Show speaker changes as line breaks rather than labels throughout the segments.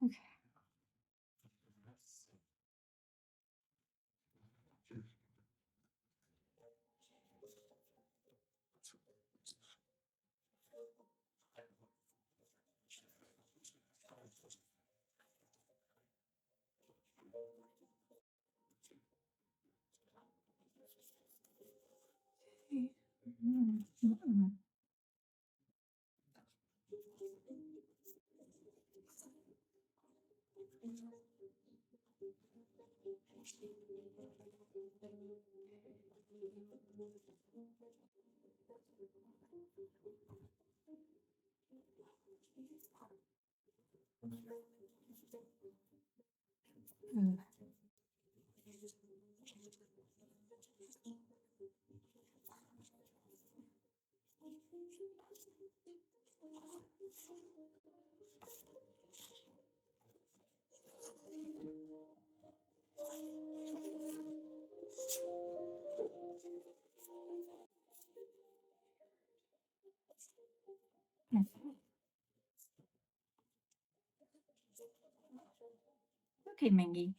Okay. Mm, mm, mm. Okay, Mingy.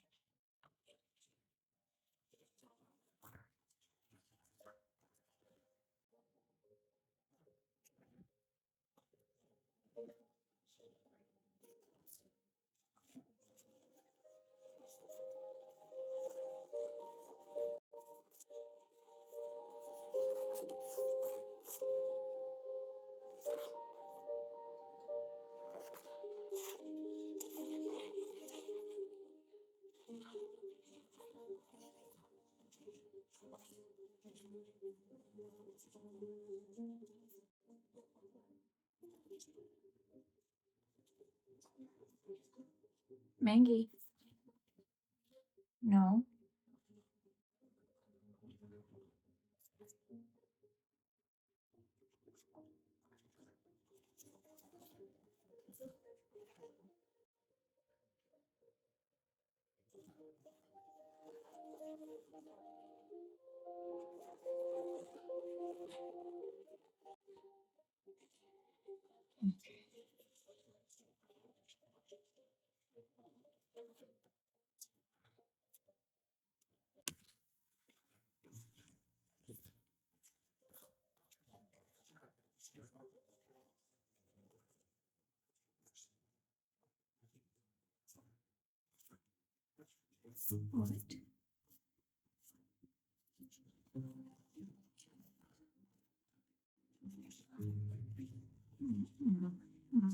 Mingy. No. What? Mm, mm, mm,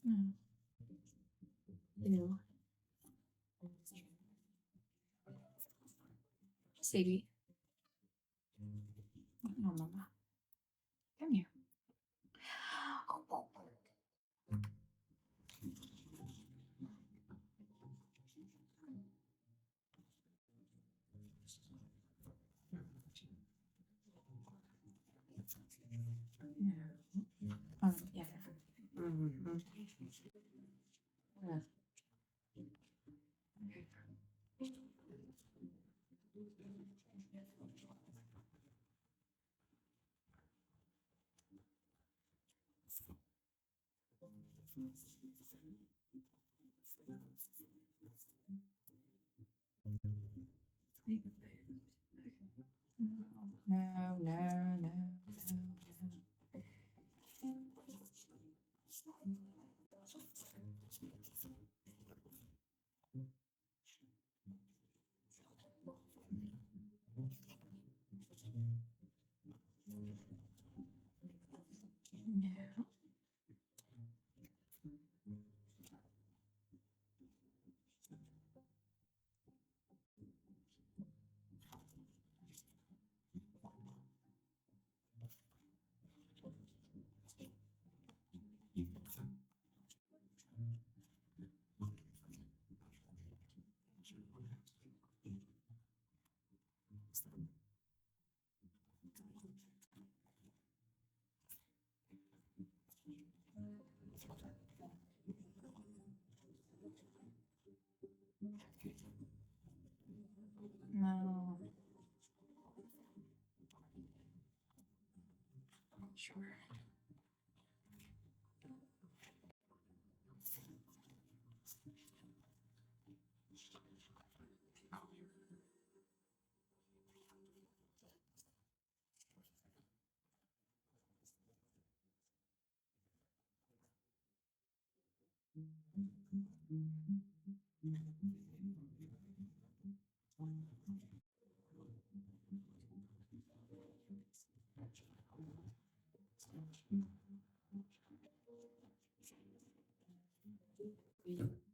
mm. Ew. Sadie. No, Mama. Come here. Yeah. Mm-hmm. No, no, no, no, no. Sure.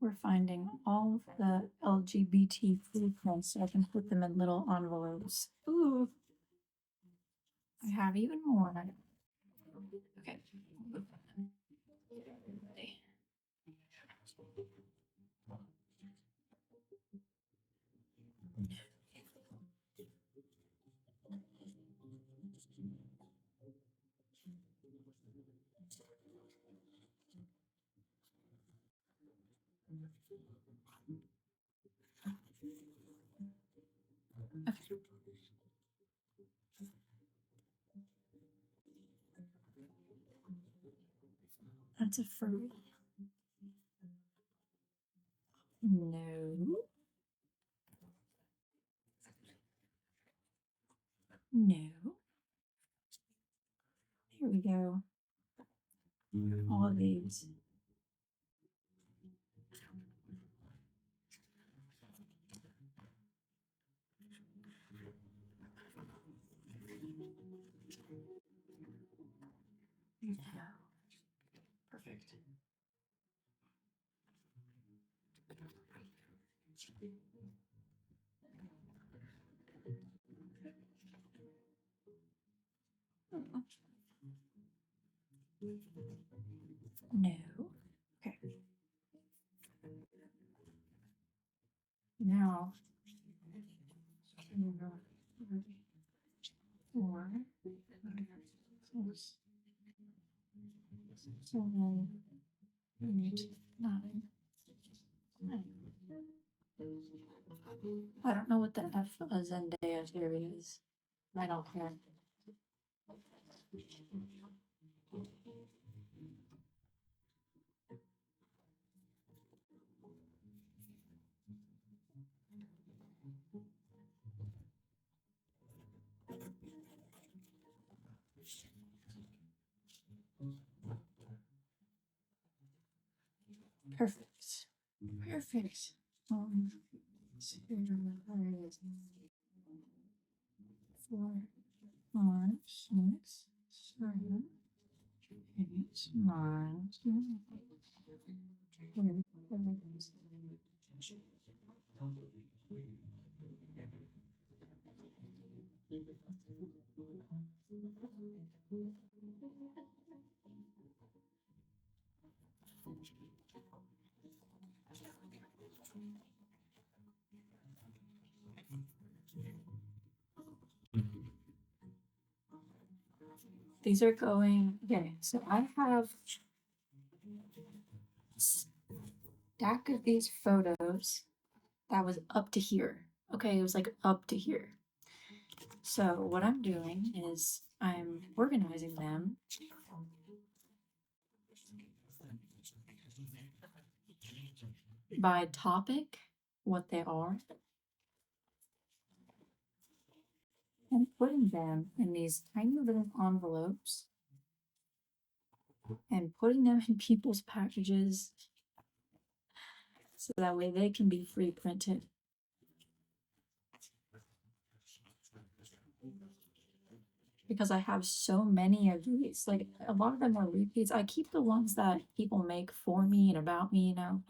We're finding all of the LGBT footprints so I can put them in little envelopes. Ooh. I have even more. Okay. Okay. That's a furry. No. No. Here we go. All of these. Perfect. No. Okay. Now, 4, 6, 7, 8, 9, 10. I don't know what the F of Zendaya theory is. I don't care. Perfect. Perfect. 1, 2, 3, 4, 5, 6, 7, 8, 9, 10, 11, These are going, okay, so I have a stack of these photos that was up to here. Okay, it was like up to here. So what I'm doing is I'm organizing them by topic, what they are, and putting them in these tiny little envelopes and putting them in people's packages so that way they can be free printed. Because I have so many of these, like a lot of them are repeats. I keep the ones that people make for me and about me, you know,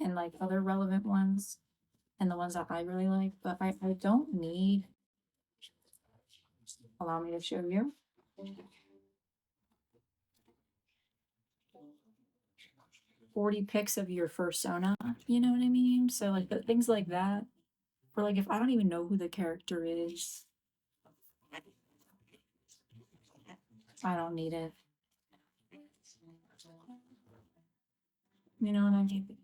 and like other relevant ones and the ones that I really like, but I don't need, allow me to show you. 40 pics of your fursona, you know what I mean? So like the things like that, or like if I don't even know who the character is, I don't need it. You know what I mean?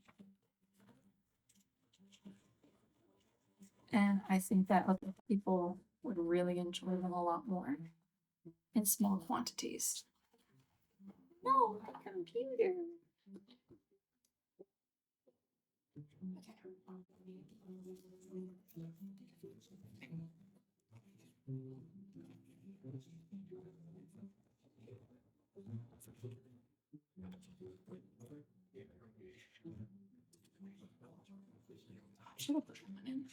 And I think that other people would really enjoy them a lot more. in small quantities. No, my computer. I should have put one in.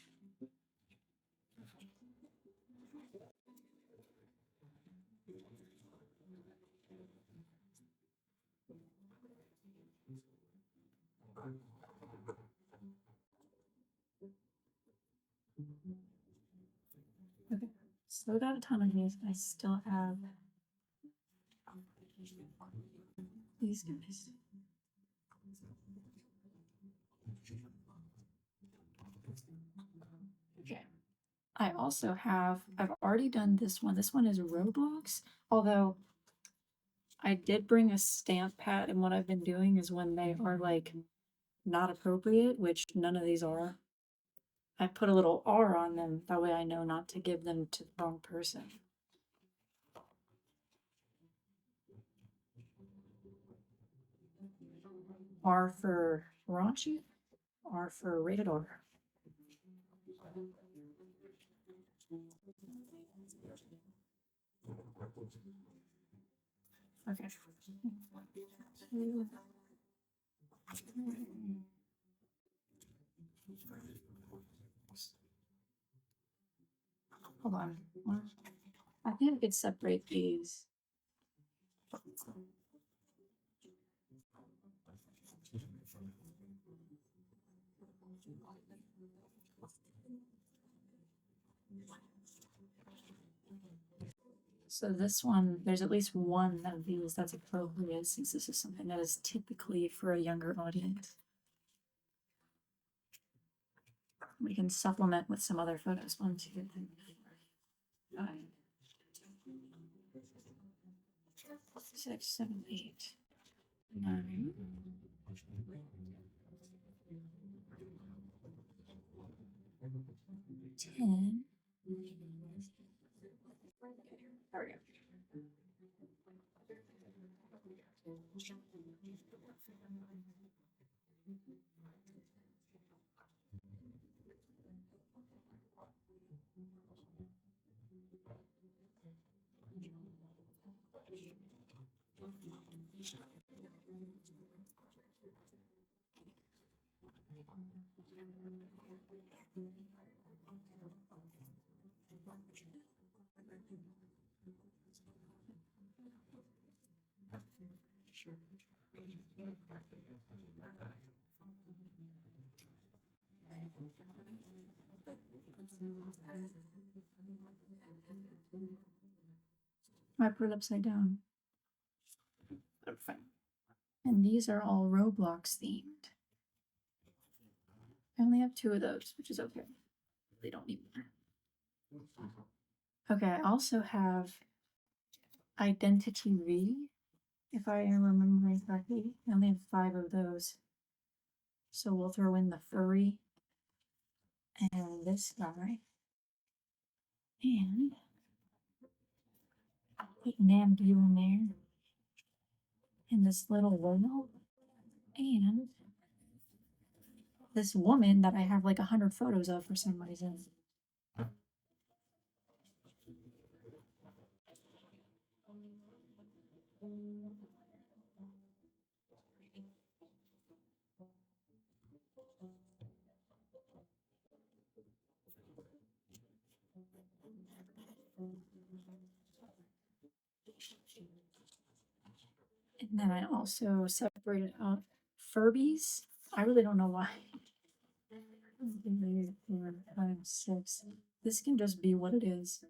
Okay, so we got a ton of these. I still have these guys. Okay. I also have, I've already done this one. This one is Roblox, although I did bring a stamp pad, and what I've been doing is when they are like not appropriate, which none of these are, I put a little R on them. That way I know not to give them to the wrong person. R for raunchy, R for rated R. Okay. Hold on. I think I could separate these. So this one, there's at least one of these that's appropriate, since this is something that is typically for a younger audience. We can supplement with some other photos. 1, 2, 3, 4, 5, 6, 7, 8, 9. 10. There we go. I put it upside down. But fine. And these are all Roblox themed. I only have 2 of those, which is okay. They don't need more. Okay, I also have Identity V, if I am remembering correctly. I only have 5 of those. So we'll throw in the furry and this guy. And put Nambu in there. And this little whale. And this woman that I have like 100 photos of for some reason. And then I also separated out Furbies. I really don't know why. 3, 4, 5, 6. This can just be what it is.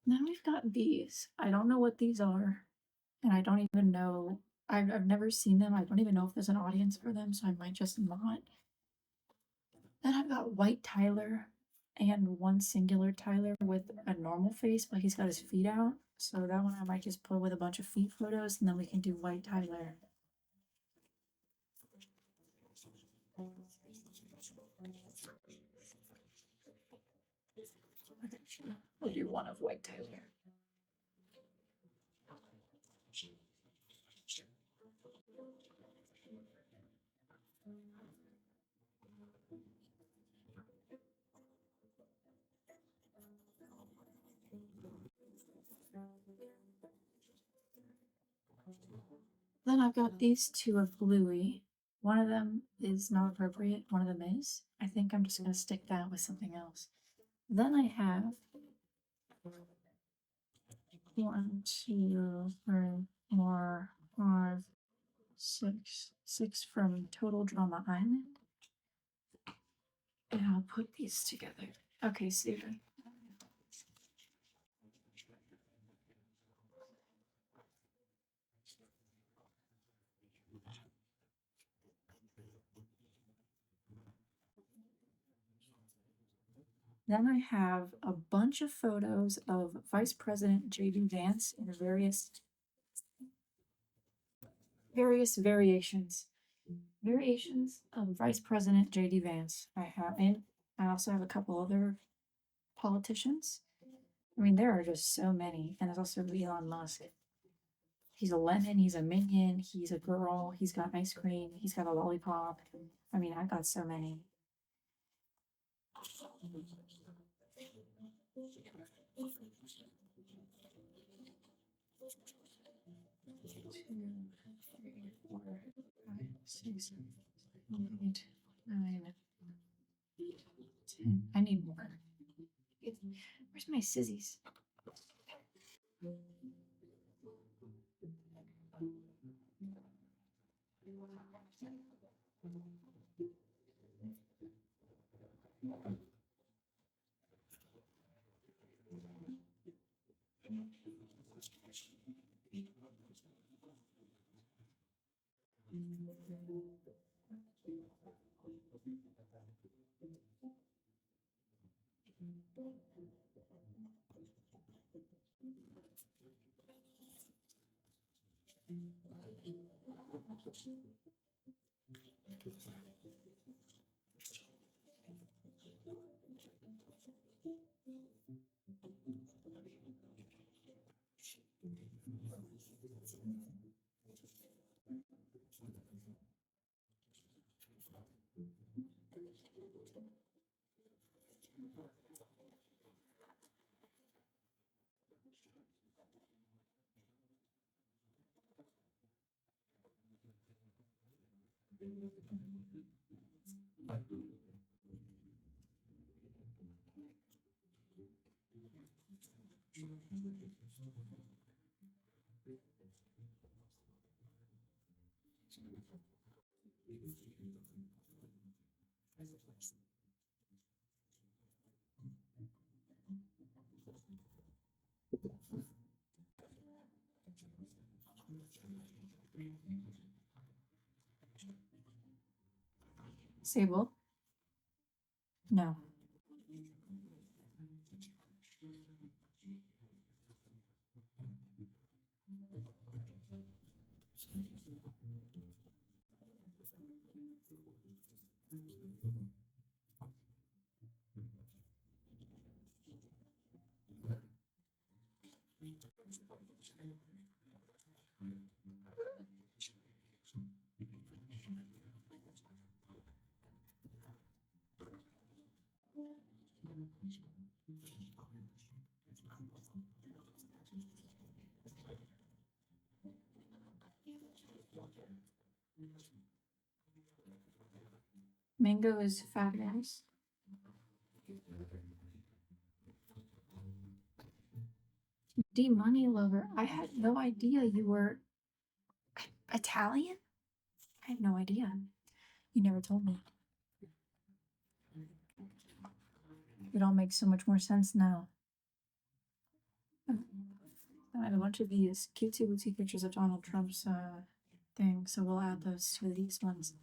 Now we've got these. I don't know what these are, and I don't even know. I've never seen them. I don't even know if there's an audience for them, so I might just not. Then I've got White Tyler, and one singular Tyler with a normal face, but he's got his feet out. So that one I might just put with a bunch of feet photos, and then we can do white Tyler. We'll do one of white Tyler. Then I've got these two of Bluey. One of them is not appropriate, one of them is. I think I'm just going to stick that with something else. Then I have 1, 2, 3, 4, 5, 6, 6 from Total Drama Island. And I'll put these together. Okay, Steven. Then I have a bunch of photos of Vice President J.D. Vance in various variations. Variations of Vice President J.D. Vance. I have, and I also have a couple other politicians. I mean, there are just so many. And there's also Elon Musk. He's a lemon, he's a minion, he's a girl, he's got ice cream, he's got a lollipop. I mean, I've got so many. Six, 8, 9, 10. I need more. Where's my scissors? Sable? No. Mango is fabulous. D Money Lover. I had no idea you were Italian? I had no idea. You never told me. It all makes so much more sense now. I have a bunch of these cutesy wootsy pictures of Donald Trump's thing, so we'll add those to these ones.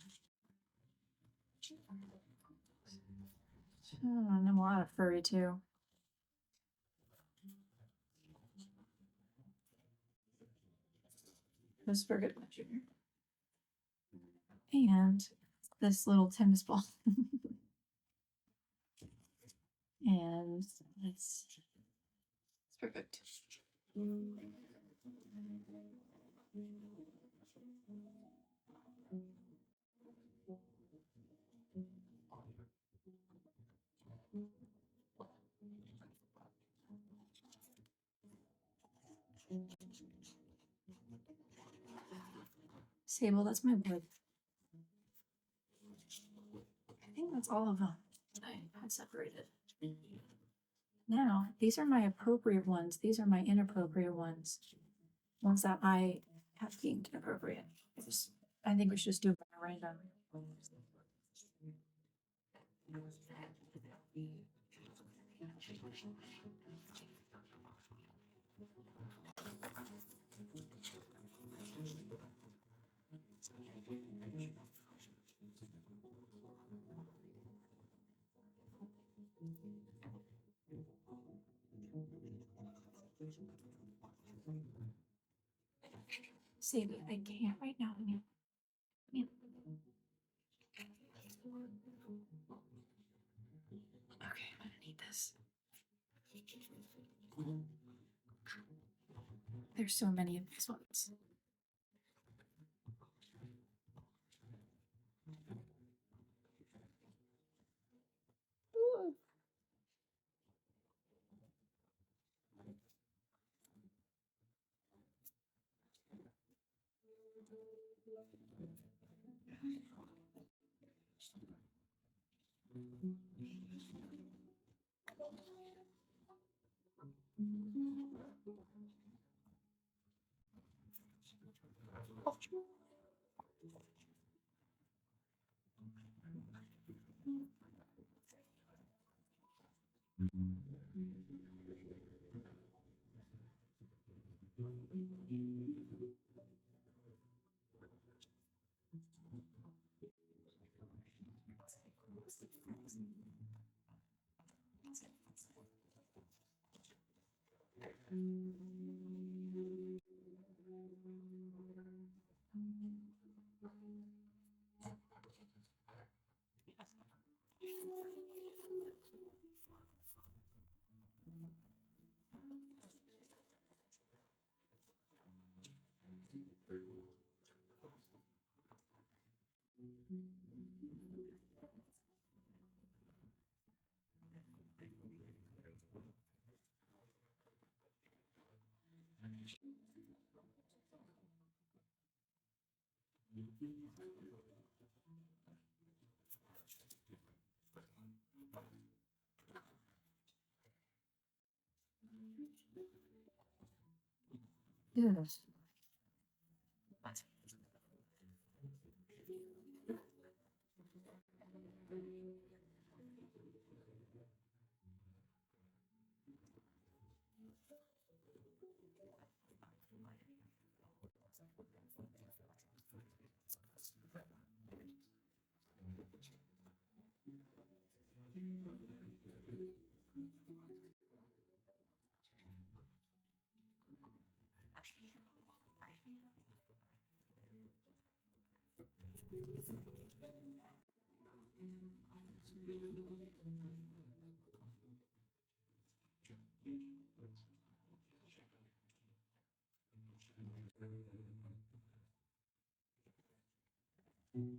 And I'm a lot of furry too. This for good pleasure. And this little tennis ball. And it's perfect. Sable, that's my boy. I think that's all of them that I had separated. Now, these are my appropriate ones. These are my inappropriate ones. Ones that I have deemed inappropriate. I think we should just do it by random. Save it. I can't right now. Man. Okay, I'm gonna need this. There's so many of these ones. Ooh. Yes.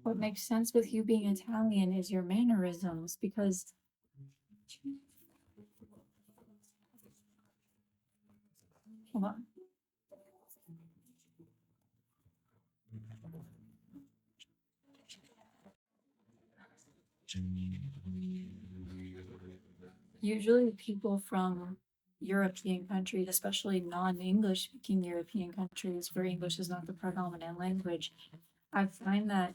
What makes sense with you being Italian is your mannerisms because hold on. Usually people from European countries, especially non-English speaking European countries where English is not the predominant language, I find that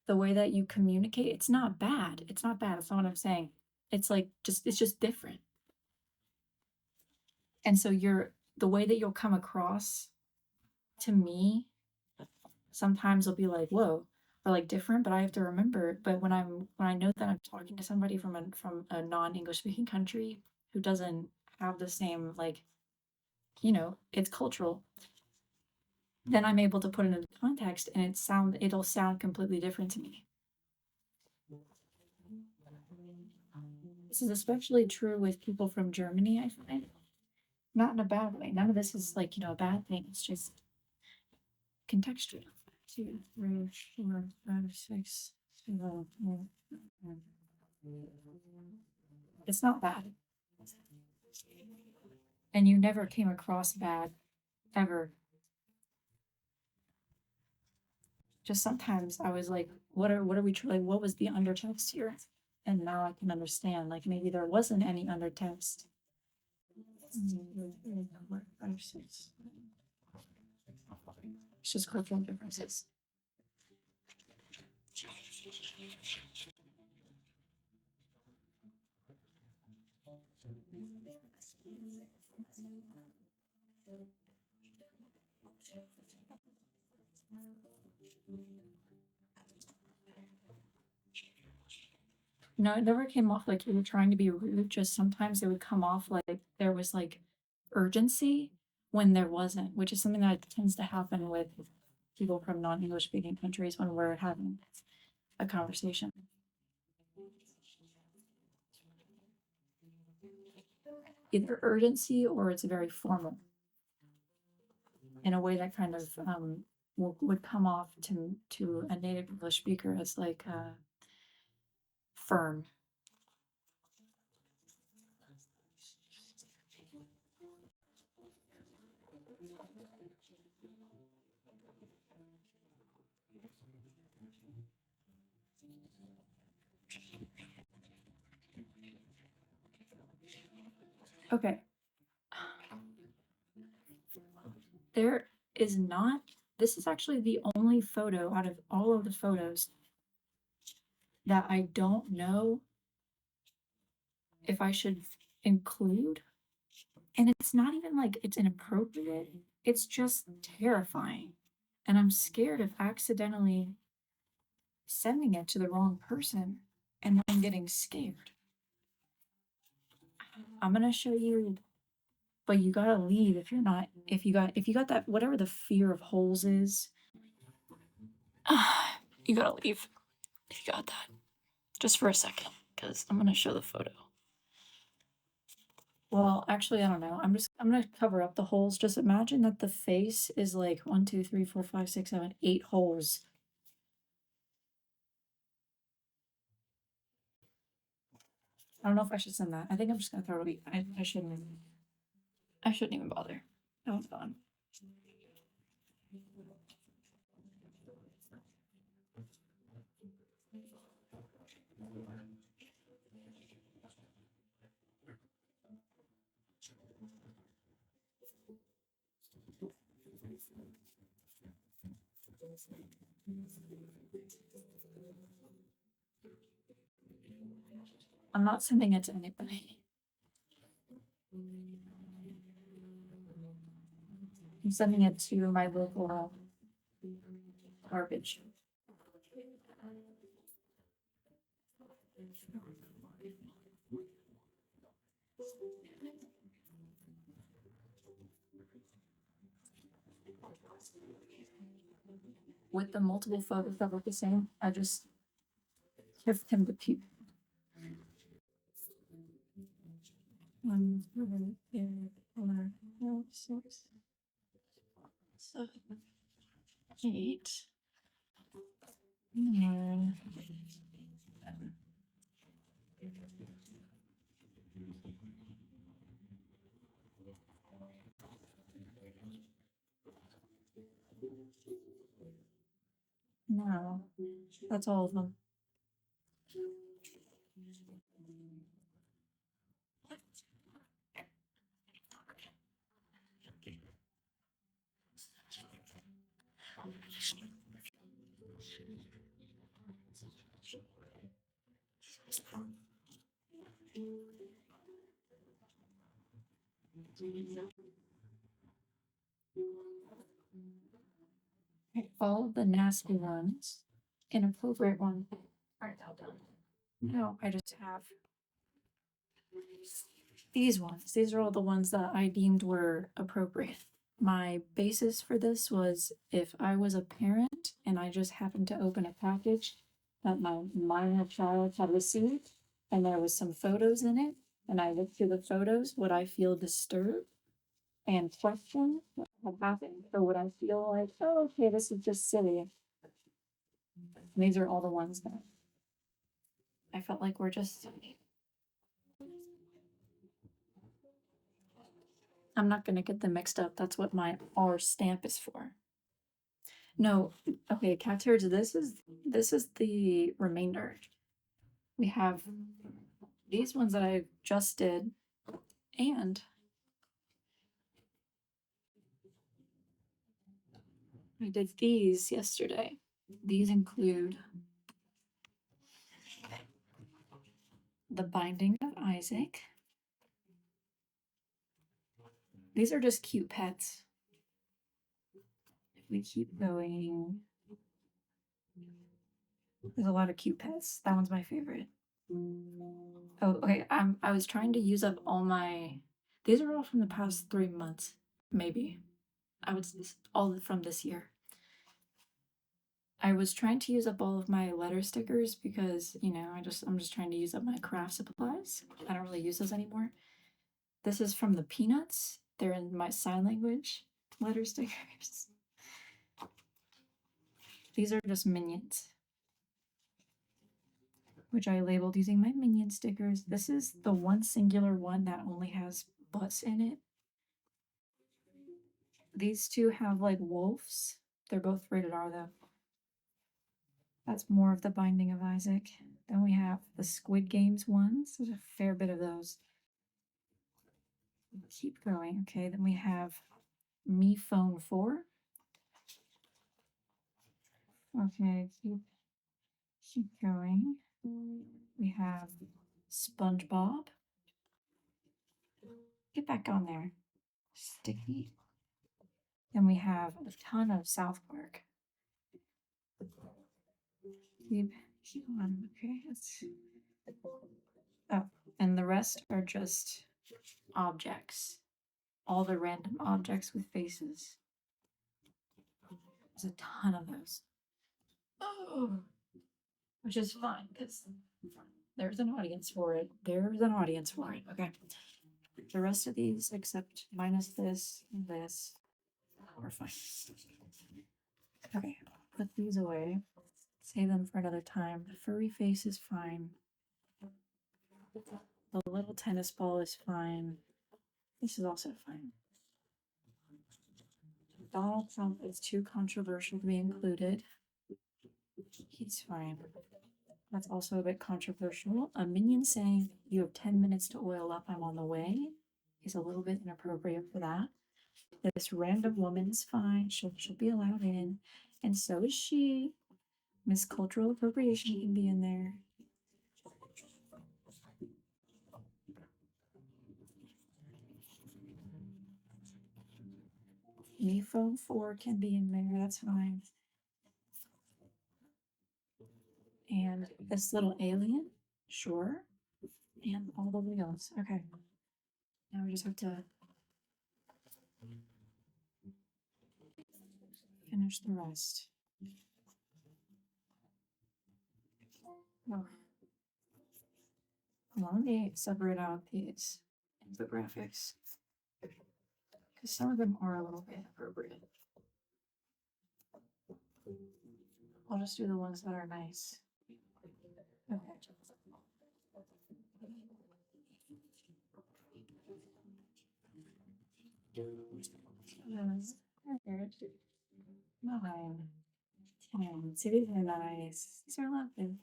the way that you communicate, it's not bad. It's not bad. That's not what I'm saying. It's like it's just different. And so the way that you'll come across to me sometimes will be like, whoa, are like different, but I have to remember. But when I know that I'm talking to somebody from a non-English speaking country who doesn't have the same like, it's cultural, then I'm able to put it into context and it'll sound completely different to me. This is especially true with people from Germany, I find. Not in a bad way. None of this is like, a bad thing. It's just contextual. Two, three, four, five, six, seven, eight, nine. It's not bad. And you never came across bad, ever. Just sometimes I was like, what are we like, what was the undertext here? And now I can understand. Like maybe there wasn't any undertext. Five, six. It's just cultural differences. No, it never came off like you were trying to be rude. Just sometimes it would come off like there was like urgency when there wasn't, which is something that tends to happen with people from non-English speaking countries when we're having a conversation. Either urgency or it's very formal in a way that kind of would come off to a native English speaker as like firm. Okay, there is not. This is actually the only photo out of all of the photos that I don't know if I should include. And it's not even like it's inappropriate, it's just terrifying. And I'm scared of accidentally sending it to the wrong person and then getting scared. I'm gonna show you, but you gotta leave if you're not, if you got that, whatever the fear of holes is, you gotta leave if you got that. Just for a second, because I'm gonna show the photo. Well, actually, I don't know. I'm gonna cover up the holes. Just imagine that the face is like 1, 2, 3, 4, 5, 6, 7, 8 holes. I don't know if I should send that. I think I'm just gonna throw it away. I shouldn't even. I shouldn't even bother. That was fun. I'm not sending it to anybody. I'm sending it to my local garbage. With the multiple photos that look the same, I just shift him to people. 1, 2, 3, 4, 5, 6, 7, 8, 9, 10. No, that's all of them. All of the nasty ones. inappropriate ones aren't now done. No, I just have these ones. These are all the ones that I deemed were appropriate. My basis for this was if I was a parent and I just happened to open a package that my minor child had received and there was some photos in it, and I looked through the photos, would I feel disturbed and question what had happened? Or would I feel like, oh, okay, this is just silly? And these are all the ones that I felt like were just silly. I'm not gonna get them mixed up. That's what my R stamp is for. No, okay, cat turds. This is the remainder. We have these ones that I just did, and I did these yesterday. These include the Binding of Isaac. These are just cute pets. If we keep going, there's a lot of cute pets. That one's my favorite. Oh, okay. I was trying to use up all my. These are all from the past 3 months, maybe. I would all from this year. I was trying to use up all of my letter stickers because I'm just trying to use up my craft supplies. I don't really use those anymore. This is from the Peanuts. They're in my sign language letter stickers. These are just minions, which I labeled using my minion stickers. This is the one singular one that only has butts in it. These two have like wolves. They're both rated R though. That's more of the Binding of Isaac. Then we have the Squid Games ones. There's a fair bit of those. Keep going. Okay, then we have Me Phone 4. Okay, keep going. We have SpongeBob. Get back on there. Sticky. Then we have a ton of South Park. Keep on. Okay, oh, and the rest are just objects. All the random objects with faces. There's a ton of those. Oh, which is fine because there's an audience for it. There's an audience for it. Okay. The rest of these, except minus this and this, are fine. Okay, put these away. Save them for another time. The furry face is fine. The little tennis ball is fine. This is also fine. Donald Trump is too controversial to be included. He's fine. That's also a bit controversial. A minion saying you have 10 minutes to oil up, I'm on the way, is a little bit inappropriate for that. This random woman's fine. She'll be allowed in. And so is she. Miss Cultural Appropriation can be in there. Me Phone 4 can be in there. That's fine. And this little alien, sure. And all the wheels. Okay. Now we just have to finish the rest. Oh. Well, let me separate out these infographics because some of them are a little bit inappropriate. I'll just do the ones that are nice. Okay. Nine. 10. See, these are nice. These are lovely.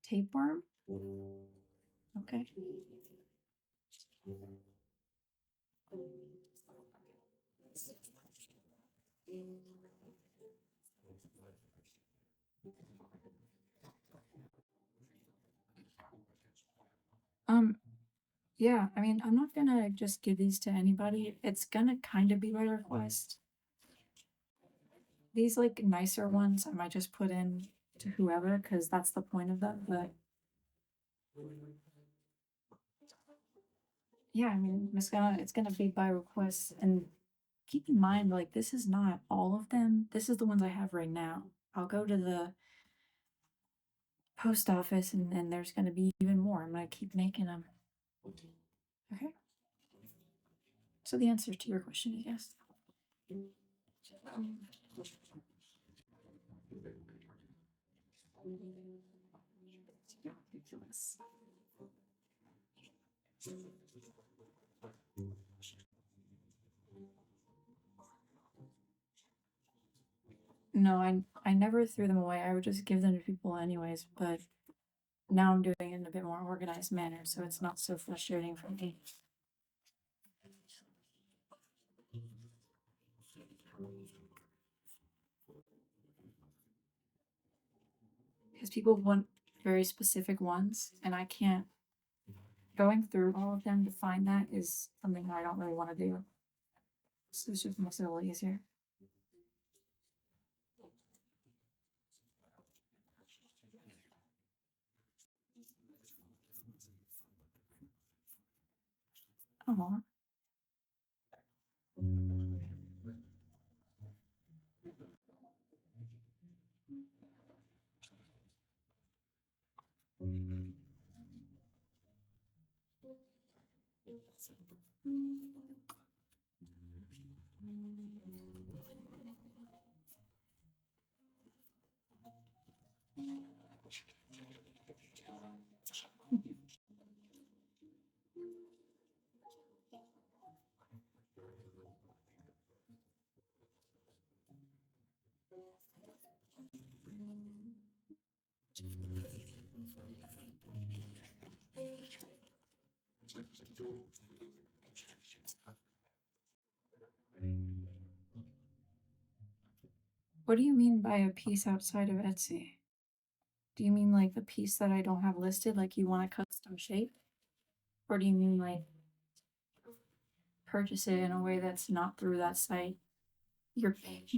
Tapeworm? Okay. Um, Yeah, I mean, I'm not gonna just give these to anybody. It's gonna kind of be by request. These like nicer ones, I might just put in to whoever because that's the point of them. But yeah, I mean, it's gonna be by request. And keep in mind, like this is not all of them. This is the ones I have right now. I'll go to the post office and there's gonna be even more. I'm gonna keep making them. Okay. So the answer to your question is yes. Ridiculous. No, I never threw them away. I would just give them to people anyways, but now I'm doing it in a bit more organized manner, so it's not so frustrating for me. Because people want very specific ones, and I can't. Going through all of them to find that is something that I don't really want to do. So it's just makes it a little easier. Oh, what do you mean by a piece outside of Etsy? Do you mean like the piece that I don't have listed, like you want a custom shape? Or do you mean like purchase it in a way that's not through that site? You're paying.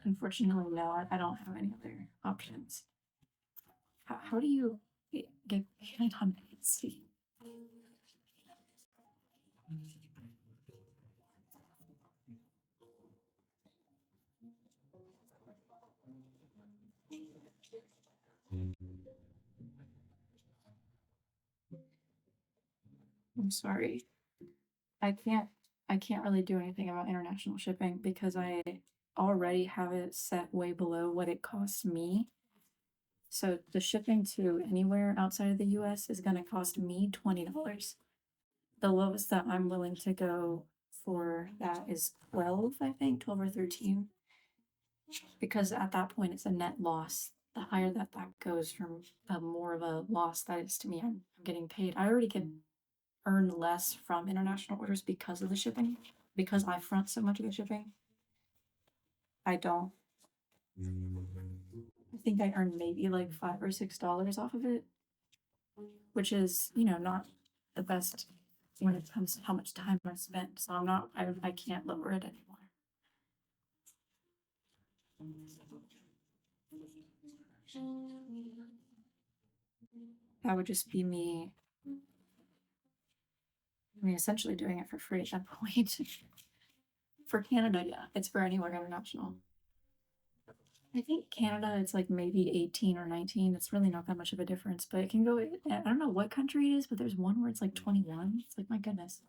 Unfortunately, no, I don't have any other options. How do you get paid on Etsy? I'm sorry. I can't I can't really do anything about international shipping because I already have it set way below what it costs me. So the shipping to anywhere outside of the US is going to cost me $20. The lowest that I'm willing to go for that is 12, I think, 12 or 13, because at that point it's a net loss. The higher that goes from, the more of a loss that is to me. I'm getting paid. I already can earn less from international orders because of the shipping, because I front so much of the shipping. I don't. I think I earned maybe like $5 or $6 off of it, which is, not the best when it comes to how much time I spent. So I can't lower it anymore. That would just be me, I mean, essentially doing it for free at that point. For Canada, yeah, it's for anywhere international. I think Canada, it's like maybe 18 or 19. It's really not that much of a difference, but it can go. I don't know what country it is, but there's one where it's like 21. It's like, my goodness.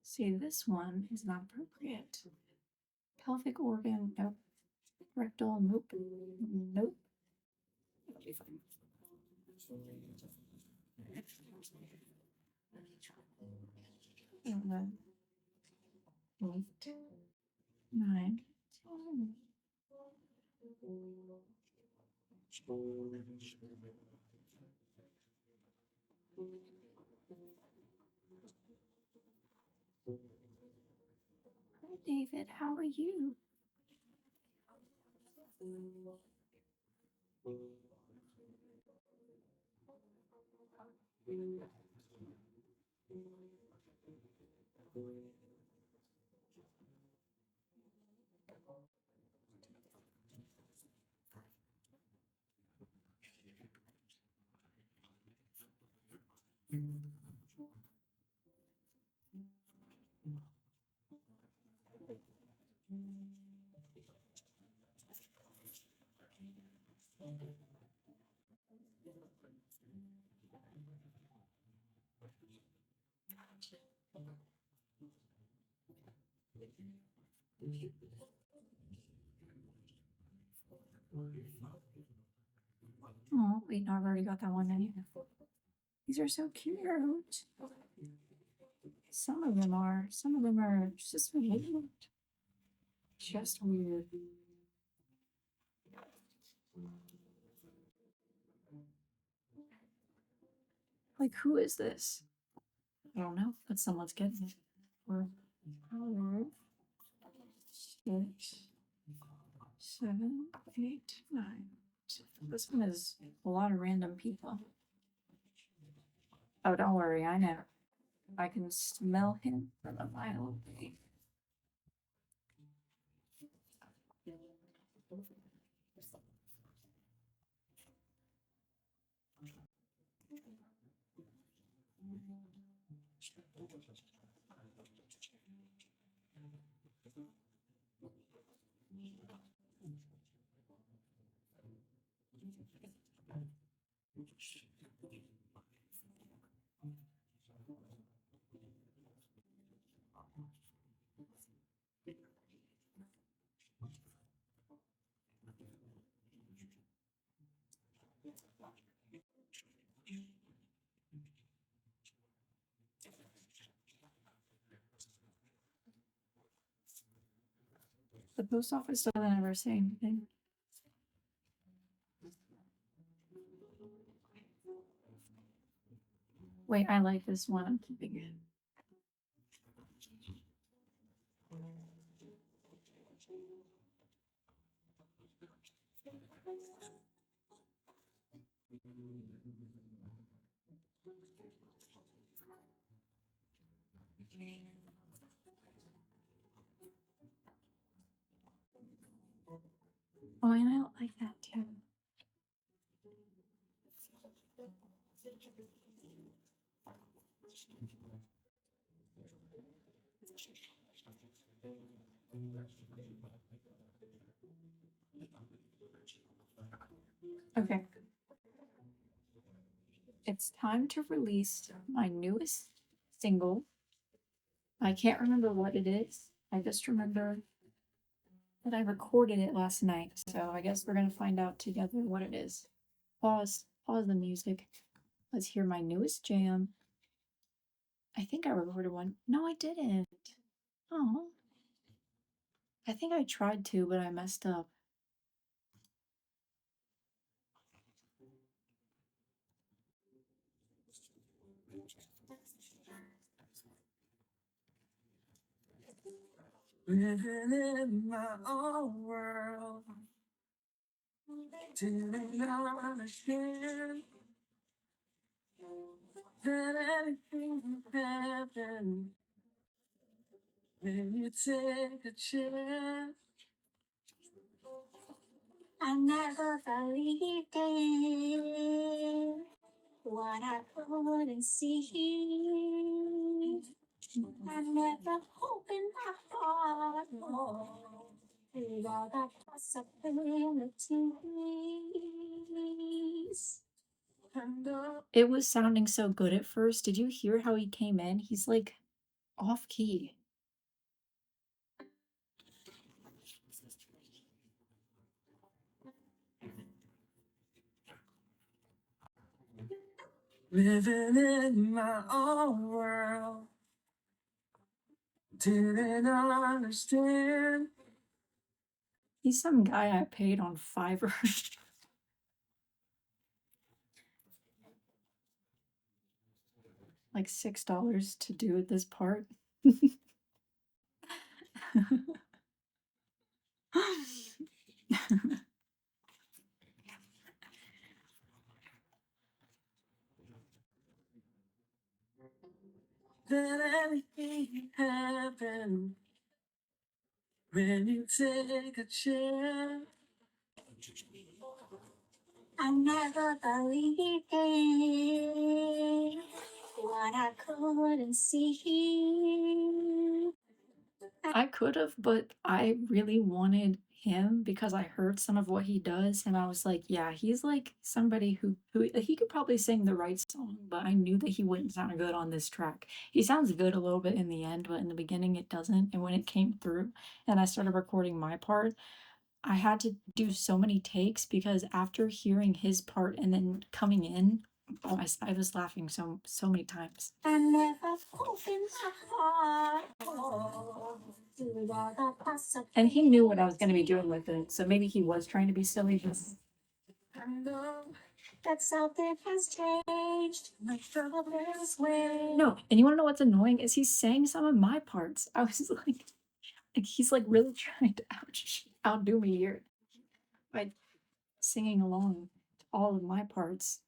See, this one is not appropriate. Pelvic organ, nope. Rectal, nope. Nope. That'll be fine. And then 8, 9, 10. Hi, David. How are you? Oh, wait, no, I've already got that one in. These are so cute. Some of them are. Some of them are just weird. Just weird. Like, who is this? I don't know, but someone's getting it. Or 6, 7, 8, 9. This one is a lot of random people. Oh, don't worry, I know. I can smell him from a mile away. The post office doesn't ever say anything. Wait, I like this one. I'm keeping it. Oh, and I don't like that too. Okay. It's time to release my newest single. I can't remember what it is. I just remember that I recorded it last night. So I guess we're gonna find out together what it is. Pause the music. Let's hear my newest jam. I think I recorded one. No, I didn't. Oh. I think I tried to, but I messed up. Living in my own world, didn't understand that anything can happen when you take a chance. I never believed in what I couldn't see. I never opened my heart more to all the possibilities. It was sounding so good at first. Did you hear how he came in? He's like off key. Living in my own world, didn't understand He's some guy I paid on Fiverr. Like $6 to do this part.
Then anything happen when you take a chance. I never believed in what I couldn't see.
I could have, but I really wanted him because I heard some of what he does, and I was like, yeah, he's like somebody who he could probably sing the right song, but I knew that he wouldn't sound good on this track. He sounds good a little bit in the end, but in the beginning it doesn't. And when it came through and I started recording my part, I had to do so many takes because after hearing his part and then coming in, oh, I was laughing so many times.
I never opened my heart.
And he knew what I was going to be doing with it, so maybe he was trying to be silly. But
I know that something has changed. My troubles way.
no, and you want to know what's annoying is he sang some of my parts. I was like he's like really trying to outdo me here by singing along to all of my parts.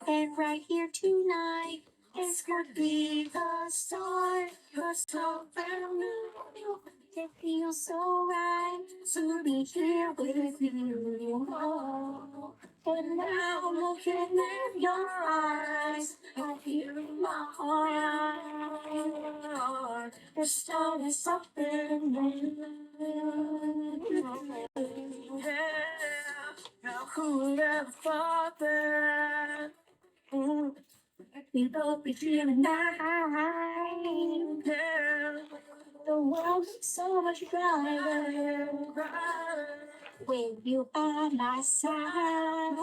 And right here tonight is gonna be the start of something new. It feels so right to be here with you. Oh, and now looking in your eyes, I feel in my heart. The start is something new. Yeah, now who would ever thought that? We both be feeling nice. Yeah. The world looks so much brighter when you are my side.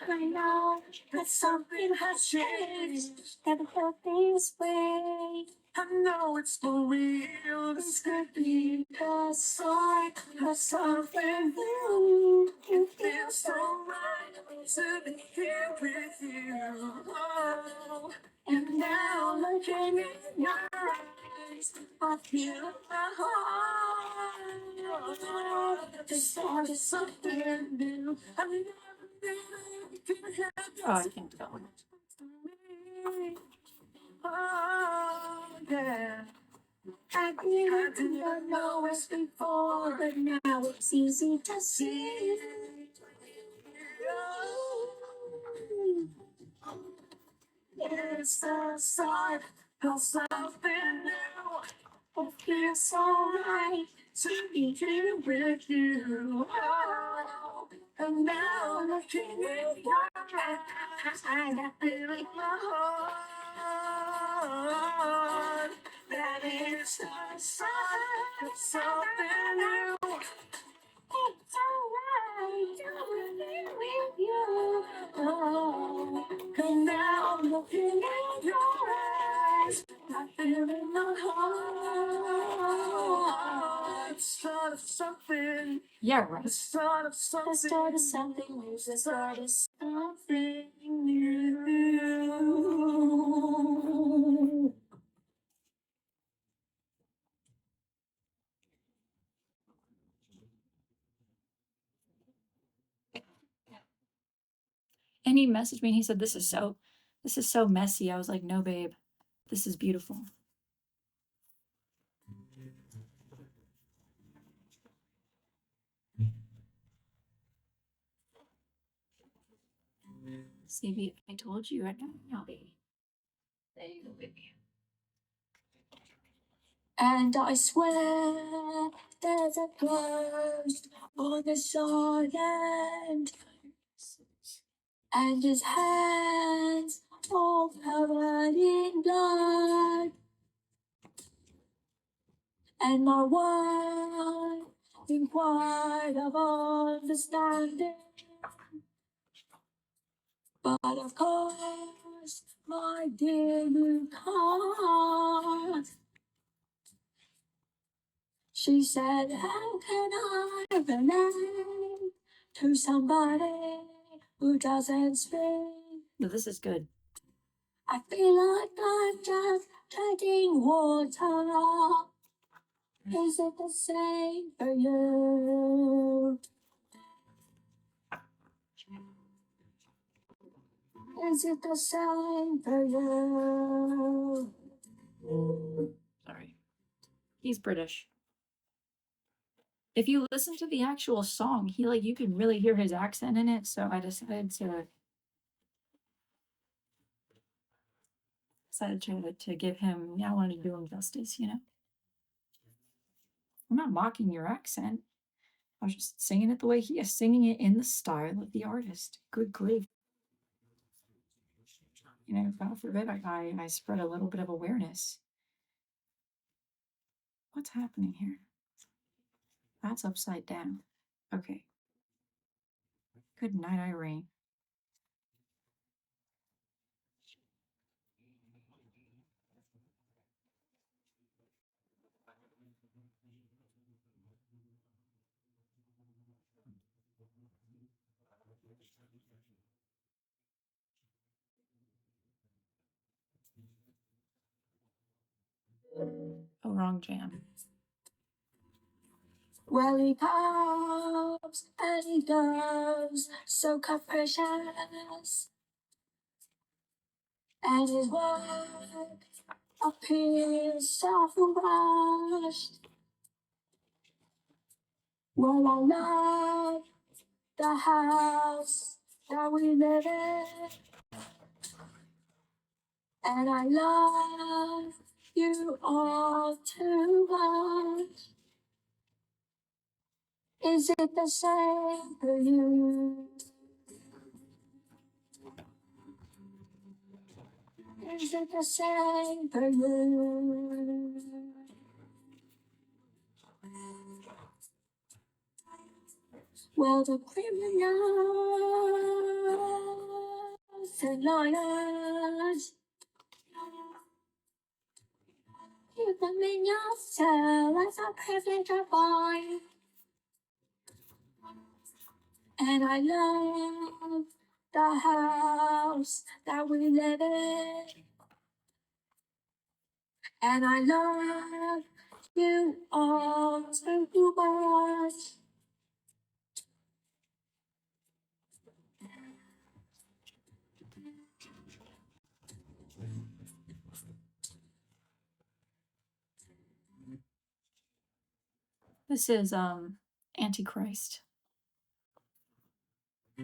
I know that something has changed. Never felt this way. I know it's for real. This could be the start of something new. It feels so right to be here with you. Oh, and now looking in your eyes, I feel my heart. The start of something new. I never
Oh, I can't go.
oh, yeah. I didn't know it before, but now it's easy to see. It's the start of something new. It feels so right to be here with you. Oh, and now looking in your eyes, I feel in my heart that it's the start of something new. It's alright to be with you. Oh, and now looking in your eyes, I feel in my heart. The start of something.
Yeah, right.
The start of something. The start of something new. The start of something new.
And he messaged me and he said, this is so messy. I was like, no, babe, this is beautiful. See, I told you I'd not be. There you go, baby.
And I swear there's a ghost on the island, and his hands all covered in blood, and my world in quite of understanding. But of course, my dear, you can't. She said, how can I relate to somebody who doesn't speak?
No, this is good.
I feel like I'm just treading water. Is it the same for you? Is it the same for you?
Sorry. He's British. If you listen to the actual song, you can really hear his accent in it, so I decided to give him, I wanted to do him justice, you know? I'm not mocking your accent. I was just singing it the way he is, singing it in the style of the artist. Good grief. You know, God forbid I spread a little bit of awareness. What's happening here? That's upside down. Okay. Good night, Irene. Oh, wrong jam.
Well, he comes and he goes, so capricious. And his work appears self-rushed. Well, I love the house that we live in, and I love you all too much. Is it the same for you? Is it the same for you? Well, the criminals and lawyers, you them in your cell as a privileged boy. And I love the house that we live in. And I love you all too much.
This is Antichrist.
The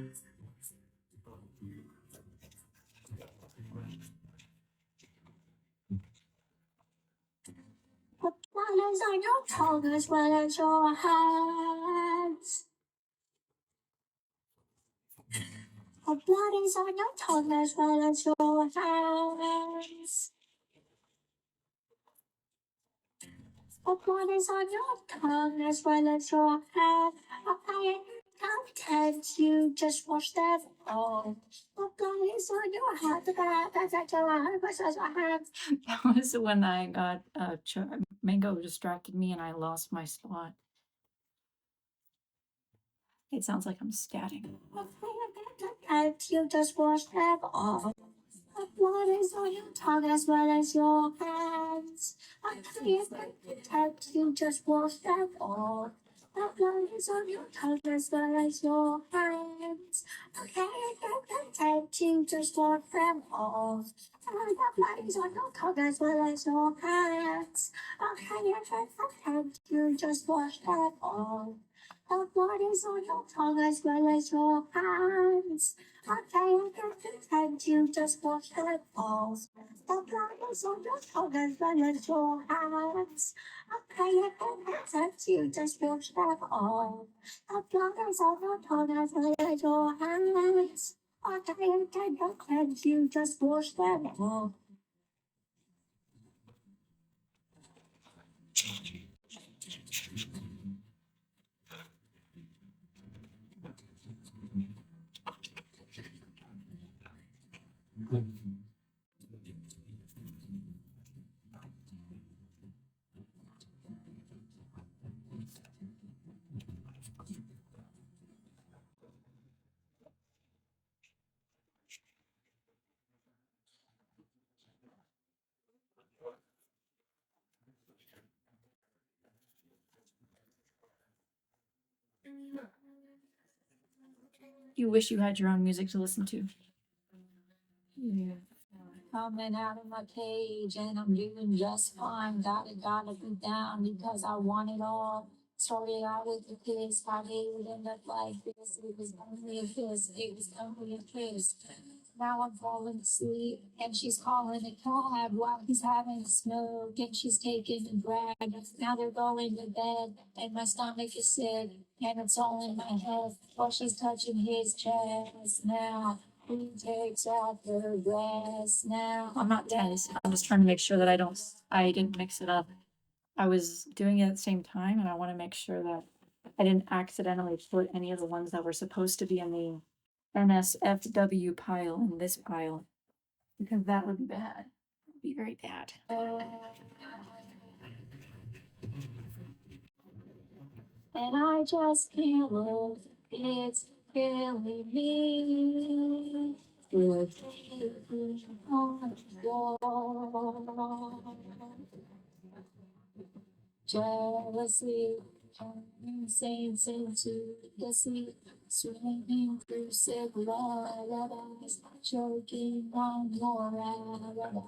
blood is on your tongue as well as your hands. The blood is on your tongue as well as your hands. The blood is on your tongue as well as your hands. I can't you just wash them off. The blood is on your hand, the blood is on your hand, your hands.
That was when I got Mango distracted me and I lost my spot. It sounds like I'm scatting.
Can't you just wash them off? The blood is on your tongue as well as your hands. Can't you just wash them off? The blood is on your tongue as well as your hands. Can't you just wash them off? The blood is on your tongue as well as your hands. Can't you just wash them off? The blood is on your tongue as well as your hands. Can't you just wash them off? The blood is on your tongue as well as your hands. Can't you just wash them off? The blood is on your tongue as well as your hands. Can't you just wash them off?
You wish you had your own music to listen to.
Yeah. Coming out of my cage and I'm doing just fine. Gotta be down because I want it all. Started out with a kiss, how they would end up like this. It was only a kiss, it was only a kiss. Now I'm falling asleep and she's calling a cab while he's having a smoke and she's taking a drag. Now they're going to bed and my stomach is sick and it's all in my head while she's touching his chest now. He takes off her dress now.
I'm not tense. I'm just trying to make sure that I didn't mix it up. I was doing it at the same time, and I want to make sure that I didn't accidentally put any of the ones that were supposed to be in the NSFW pile in this pile, because that would be bad. It would be very bad.
And I just can't look, it's killing me. We're taking control. Jealousy, turning saints into the sea, swimming through sick lullabies, choking on your alibis.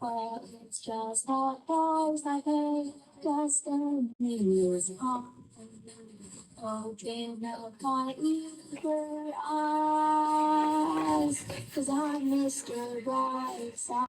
Well, it's just not boys like hey, destiny is on. Open up my eager eyes, 'cause I'm Mr. Brightside.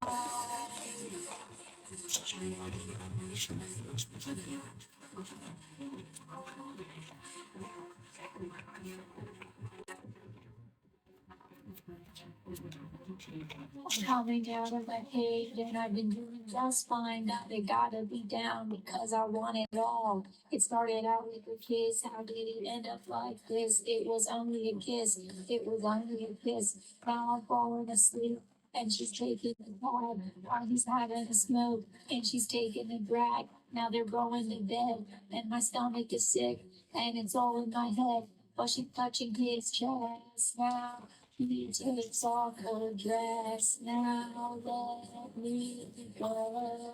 Coming out of my cage and I've been doing just fine. Now they gotta be down because I want it all. It started out with a kiss. How did it end up like this? It was only a kiss. It was only a kiss. Now I'm falling asleep and she's taking the cab while he's having a smoke and she's taking a drag. Now they're going to bed and my stomach is sick and it's all in my head. But she's touching his chest now. He takes off her dress now, let me go.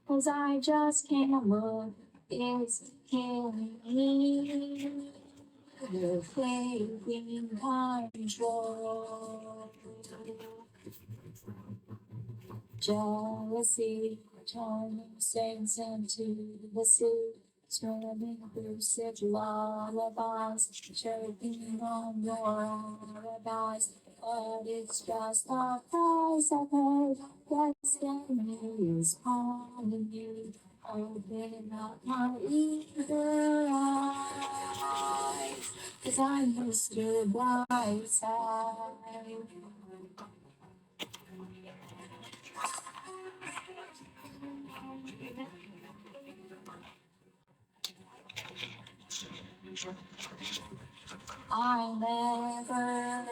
'Cause I just can't look, it's killing me. You're taking control. Jealousy, turning saints into the sea. Swimming through sick lullabies, choking on your alibis. But it's just a price I paid. Destiny is calling you. Open up my eager eyes, 'cause I'm Mr. Brightside. I never,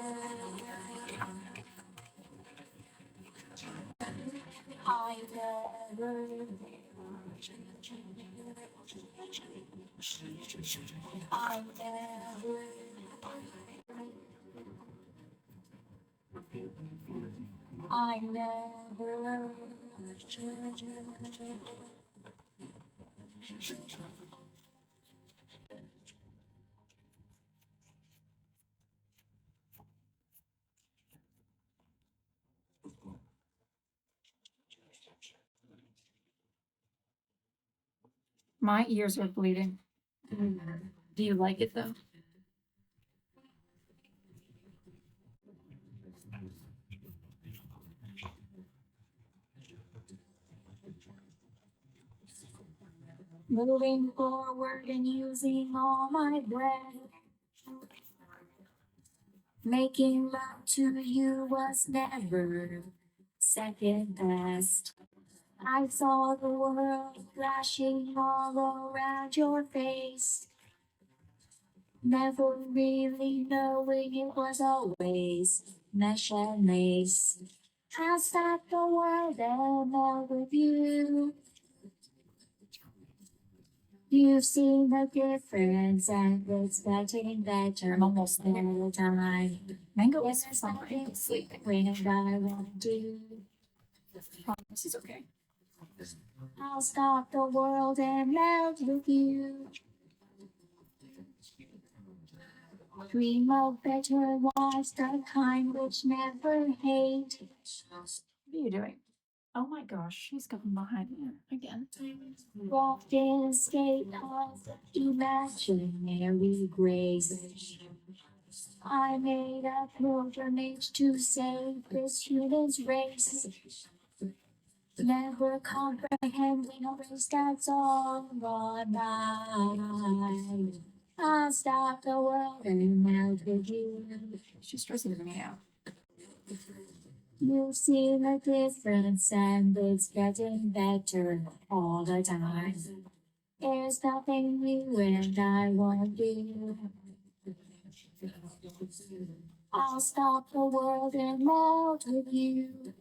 I never, I never, I never.
My ears are bleeding. Do you like it though?
Moving forward and using all my breath. Making love to you was never second best. I saw the world flashing all around your face. Never really knowing it was always mesh and lace. How's that the world and all with you? You've seen the difference and it's getting better.
I'm almost there.
all the time.
Mango
Yes,
is
there's
fine.
nothing sleeping when I want to.
This is okay. I'll stop the world and melt with you. Dream of better lives, the kind which never hate. What are you doing? Oh my gosh, she's coming behind me again. Walked in a skate of imaginary grace. I made a pilgrimage to save this human race. Never comprehending a race that's all on mine. I'll stop the world and melt with you. She's stressing me out. You've seen the difference and it's getting better all the time. There's nothing new and I won't do. I'll stop the world and melt with you.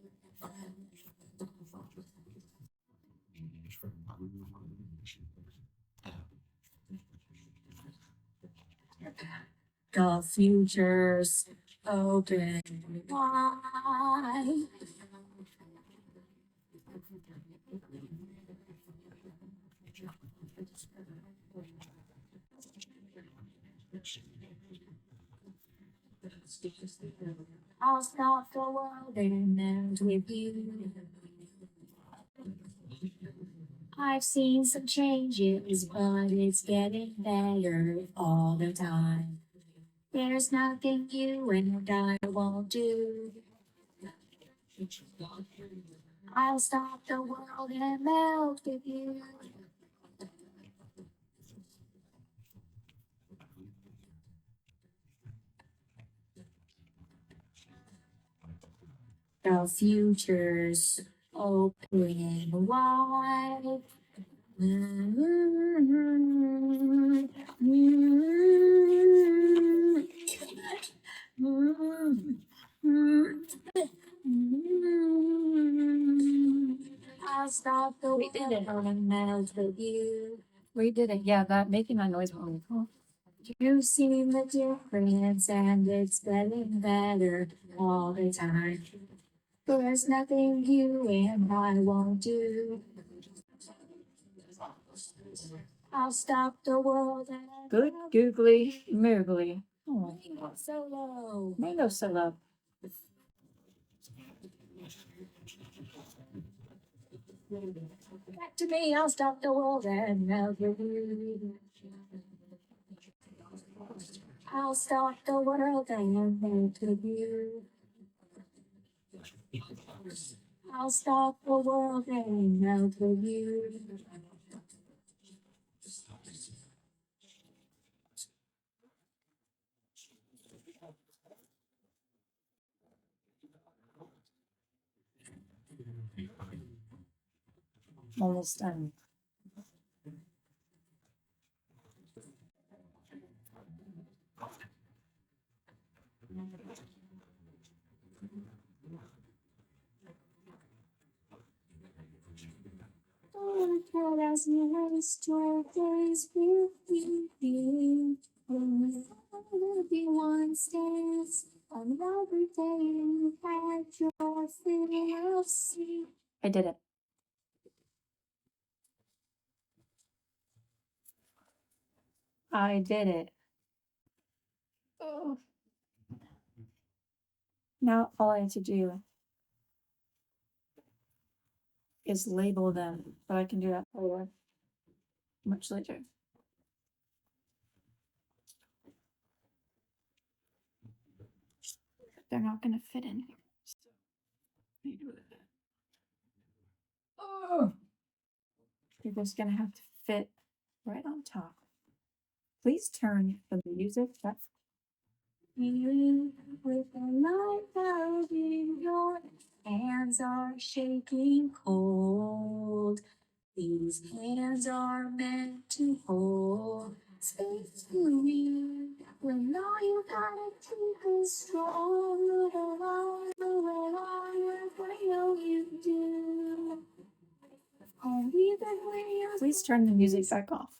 The future's open wide. I'll stop the world and melt with you. I've seen some changes, but it's getting better all the time. There's nothing you and I won't do. I'll stop the world and melt with you. The future's open wide. I'll stop the world and melt with you. We did it. Yeah, that making that noise was really cool. You've seen the difference and it's getting better all the time. There's nothing you and I won't do. I'll stop the world and good googly moogly. Oh, Mango solo. Mango solo. Back to me, I'll stop the world and melt with you. I'll stop the world and melt with you. I'll stop the world and melt with you. Almost done. Oh, tell us nice days with you. Will be one stance another day you had your fill of sea. I did it. I did it. Oh. Now all I have to do is label them, but I can do that later, much later. They're not gonna fit in here. So I do it. Oh, they're just gonna have to fit right on top. Please turn the music up. You with a light out in your hands are shaking cold. These hands are meant to hold space to you. When all you gotta keep is strong, move along, what I know you do. Please turn the music back off.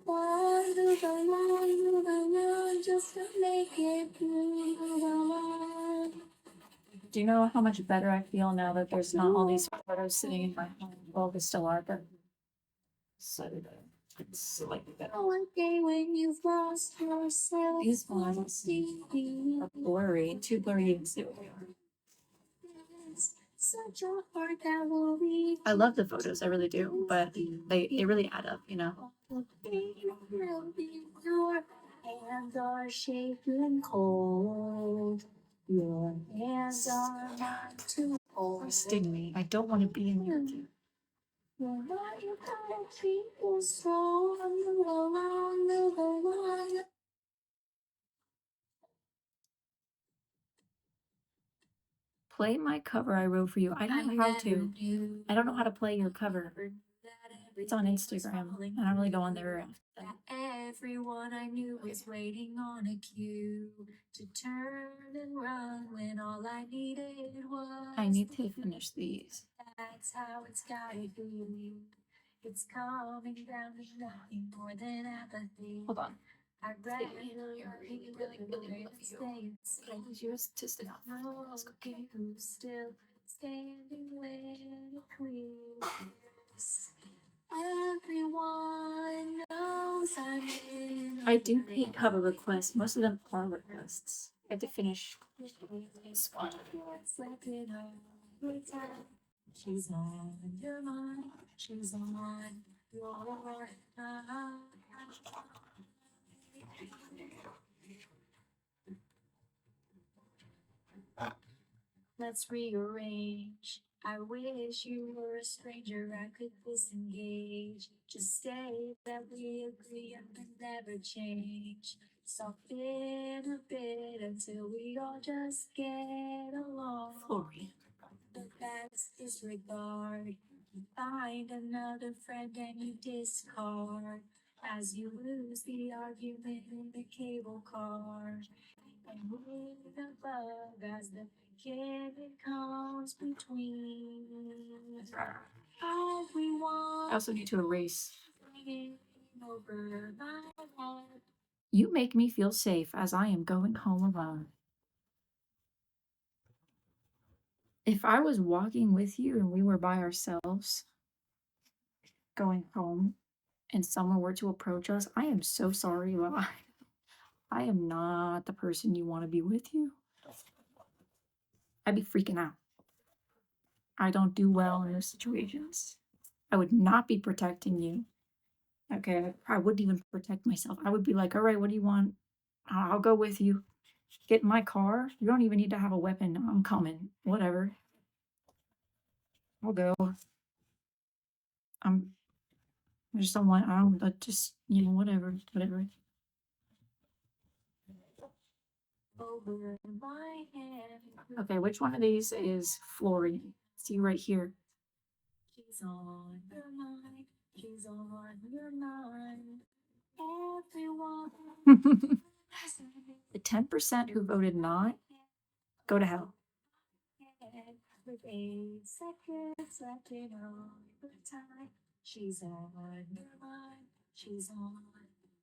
Move along, just to make it move along.
Do you know how much better I feel now that there's not all these photos sitting in my home? Well, they still are, but so it's like that.
One day when you've lost yourself,
These ones are blurry, too blurry to see what they are.
such a heart that will be.
I love the photos, I really do, but they really add up, you know.
Your hands are shaking cold. Your hands are not too cold.
Sting me. I don't want to be in here with you.
You're not your kind of people, so move along, move along.
Play my cover I wrote for you. I don't know how to. I don't know how to play your cover. It's on Instagram. I don't really go on there.
Everyone I knew was waiting on a cue to turn and run when all I needed was.
I need to finish these.
That's how it's gotta be. It's coming down to nothing more than apathy.
Hold on.
I'd rather
really love you. Yours to sit down. Let's go.
you still standing when it clears. Everyone knows I'm in.
I do hate cover requests. Most of them are requests. I have to finish this one.
She's on your mind. She's on your mind. Let's rearrange. I wish you were a stranger. I could disengage. Just say that we agree and then never change. Soften a bit until we all just get along.
Florian.
The best disregard. You find another friend and you discard. As you lose the argument in the cable car. And with above as the beginning comes between. Everyone.
I also need to erase.
Over my head.
You make me feel safe as I am going home alone. If I was walking with you and we were by ourselves, going home, and someone were to approach us, I am so sorry, but I am not the person you want to be with you. I'd be freaking out. I don't do well in those situations. I would not be protecting you. Okay, I wouldn't even protect myself. I would be like, all right, what do you want? I'll go with you. Get in my car. You don't even need to have a weapon. I'm coming. Whatever. I'll go. I just don't want, just, whatever.
Over my head.
Okay, which one of these is Florian? See right here.
She's on your mind. She's on your mind. Everyone.
The 10% who voted not, go to hell.
With 8 seconds left in her time. She's on your mind. She's on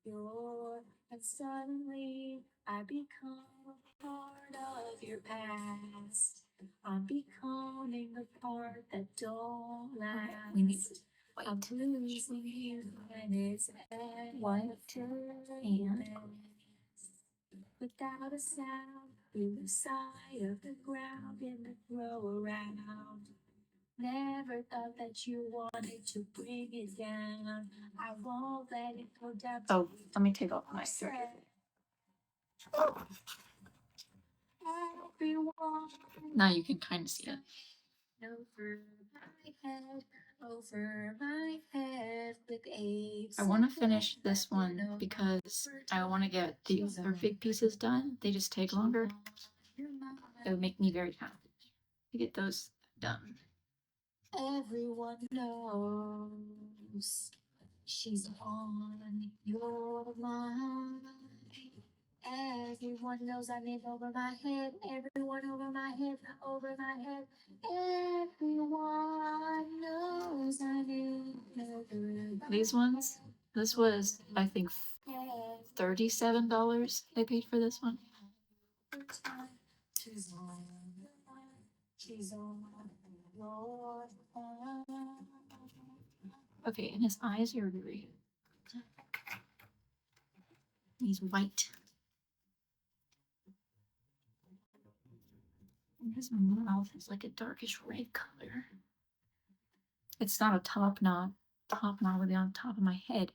your. And suddenly I become a part of your past. I'm becoming the part that don't last.
We need to
I'm
wait.
losing you when it's
What? And
without a sound, through the side of the ground in the throw around. Never thought that you wanted to bring it down. I won't let it go down.
oh, let me take off my shirt.
Everyone.
Now you can kind of see it.
Over my head with AIDS.
I want to finish this one because I want to get the other big pieces done. They just take longer. It would make me very happy to get those done.
Everyone knows she's on your mind. Everyone knows I'm in over my head. Everyone over my head, over my head. Everyone knows I'm in over my head.
These ones, This was, I think, $37 I paid for this one. Okay, and his eyes are green. He's white. And his mouth is like a darkish red color. It's not a top knot. Top knot would be on top of my head.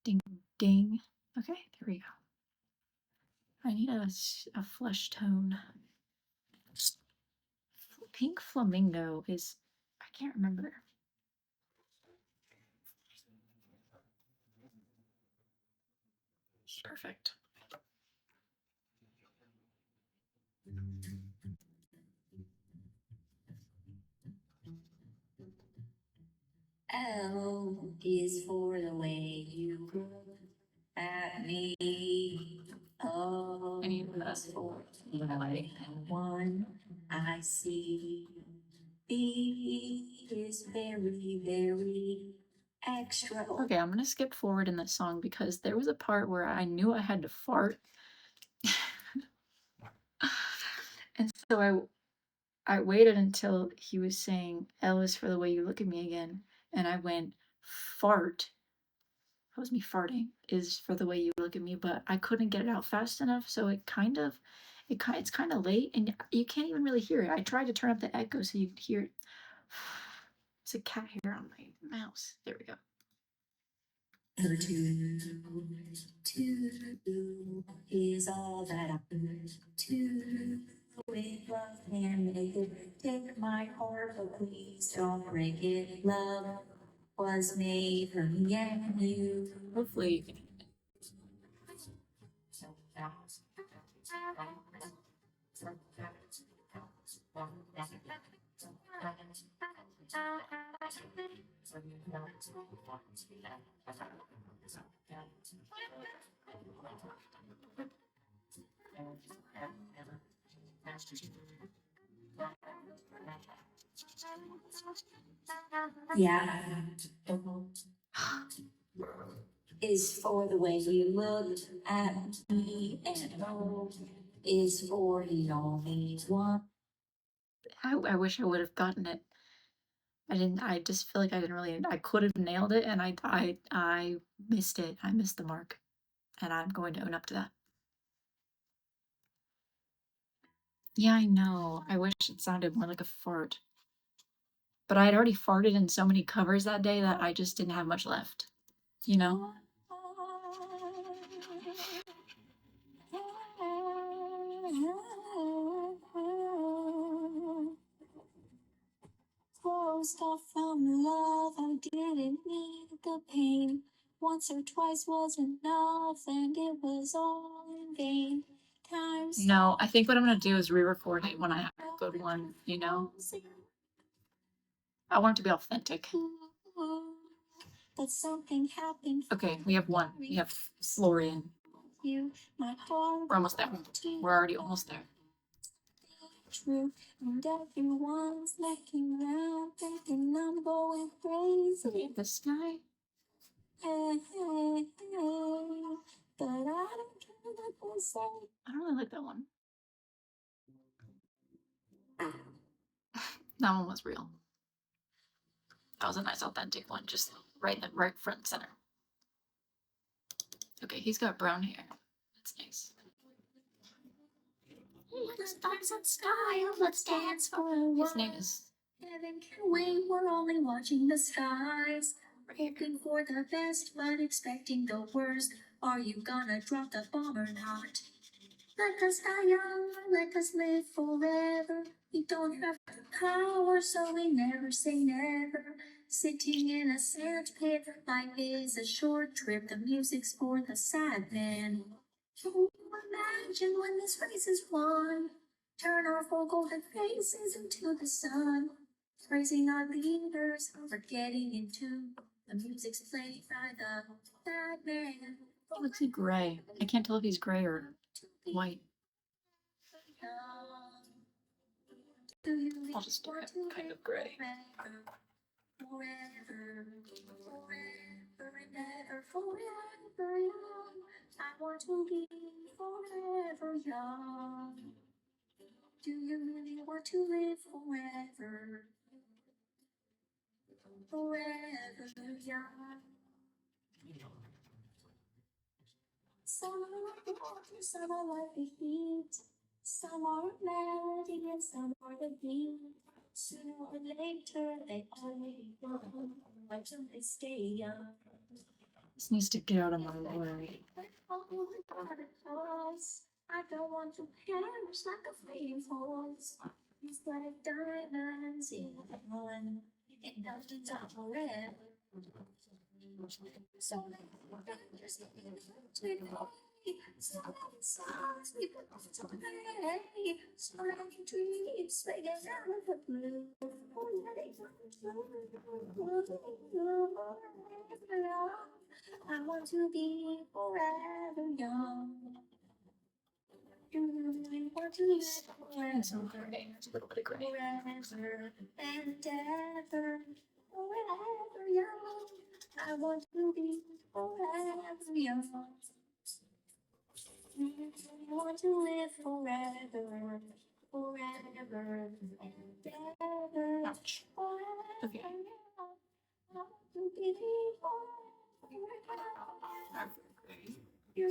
Ding, ding. Okay, there we go. I need a flesh tone. Pink flamingo is, I can't remember. Perfect.
L is for the way you look at me. O
I need that.
is for the light and one I see. B is very, very extra.
Okay, I'm gonna skip forward in this song because there was a part where I knew I had to fart. And so I waited until he was saying L is for the way you look at me again, and I went fart. That was me farting. Is for the way you look at me, but I couldn't get it out fast enough, so it's kind of late, and you can't even really hear it. I tried to turn up the echo so you could hear it. It's a cat hair on my mouse. There we go.
Two is all that I do. With love and make it. Take my heart, but please don't break it. Love was made for me and you.
Hopefully you can.
Yeah. Is for the way you look at me, and O is for the only one.
I wish I would have gotten it. I didn't. I just feel like I didn't really. I could have nailed it, and I missed it. I missed the mark, and I'm going to own up to that. Yeah, I know. I wish it sounded more like a fart. But I had already farted in so many covers that day that I just didn't have much left. You know?
Closed off from love, I didn't need the pain. Once or twice was enough, and it was all in vain. Times
No, I think what I'm gonna do is re-record it when I have a good one, you know? I want it to be authentic.
But something happened.
Okay, we have one. We have Florian.
You, my heart.
We're almost there. We're already almost there.
True, and everyone's looking around, thinking I'm going crazy.
The sky.
Hey, hey, hey. But I don't care what they say.
I don't really like that one. That one was real. That was a nice authentic one, just right in the right front and center. Okay, he's got brown hair. That's nice.
The stars and sky, let's dance for a while.
His name is.
Heaven can wait, we're only watching the skies. Hoping for the best, but expecting the worst. Are you gonna drop the bomb or not? Let us die young, let us live forever. We don't have the power, so we never say never. Sitting in a sand pit, life is a short trip. The music's for the sad man. Can you imagine when this race is won? Turn our full golden faces into the sun. Praising our leaders, forgetting into the music's played by the bad man.
He looks like gray. I can't tell if he's gray or white. I'll just do it kind of gray.
Forever, forever,
and ever, forever young. I want to be forever young. Do you really want to live forever? Forever young. Some are like the water, some are like the heat. Some are melody and some are the beat. Sooner or later, they all will. Why don't they stay young? This needs to get out of my way. I don't want to perish like a fleeting horse. It's like diamonds in one. It doesn't stop forever. So just so songs we put off to play. So many dreams making out of the blue. I want to be forever young. Do you really want to live forever? It's a little bit of gray. Forever and ever. Forever young. I want to be forever young. I want to live forever, forever and ever. Ouch. Forever. Okay. I want to be forever. You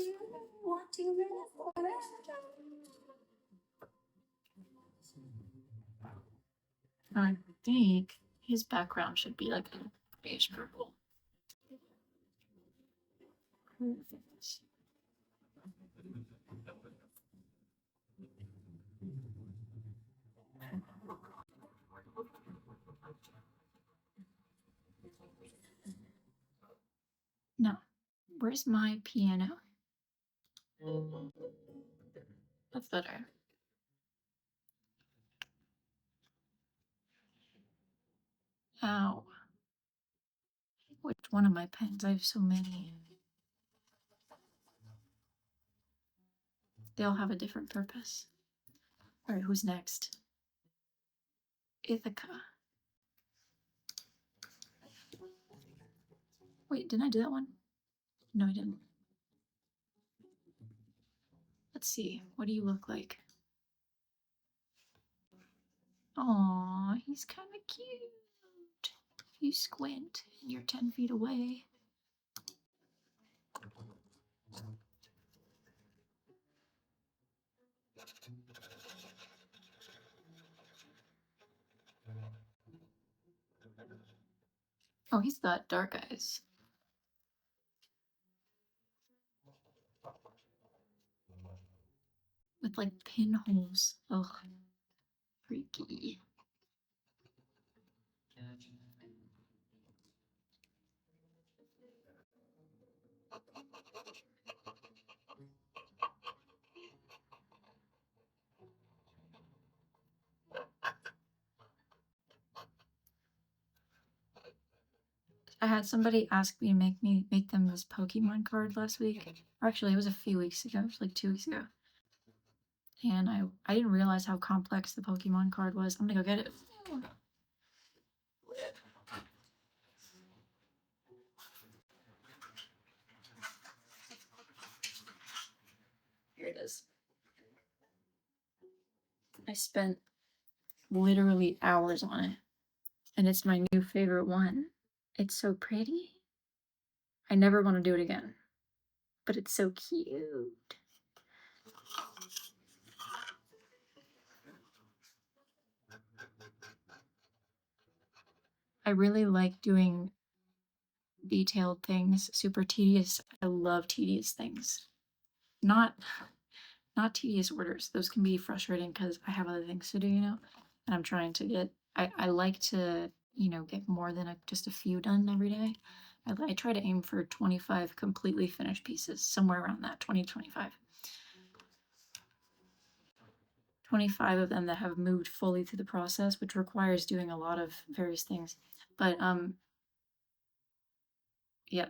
want to live forever. I think his background should be like a beige purple. No. Where's my piano? That's better. Ow. Which one of my pens? I have so many. They all have a different purpose. Alright, who's next? Ithaca. Wait, didn't I do that one? No, I didn't. Let's see. What do you look like? Aw, he's kind of cute. If you squint and you're 10 feet away. Oh, he's got dark eyes. With like pinholes. Ugh. Freaky. I had somebody ask me to make them this Pokemon card last week. Or actually, it was a few weeks ago. It was like 2 weeks ago. And I didn't realize how complex the Pokemon card was. I'm gonna go get it. Here it is. I spent literally hours on it. And it's my new favorite one. It's so pretty. I never want to do it again. But it's so cute. I really like doing detailed things, super tedious. I love tedious things. Not tedious orders. Those can be frustrating because I have other things to do, and I'm trying to get, I like to, get more than just a few done every day. I try to aim for 25 completely finished pieces, somewhere around that, 20 to 25. 25 of them that have moved fully through the process, which requires doing a lot of various things. But yeah,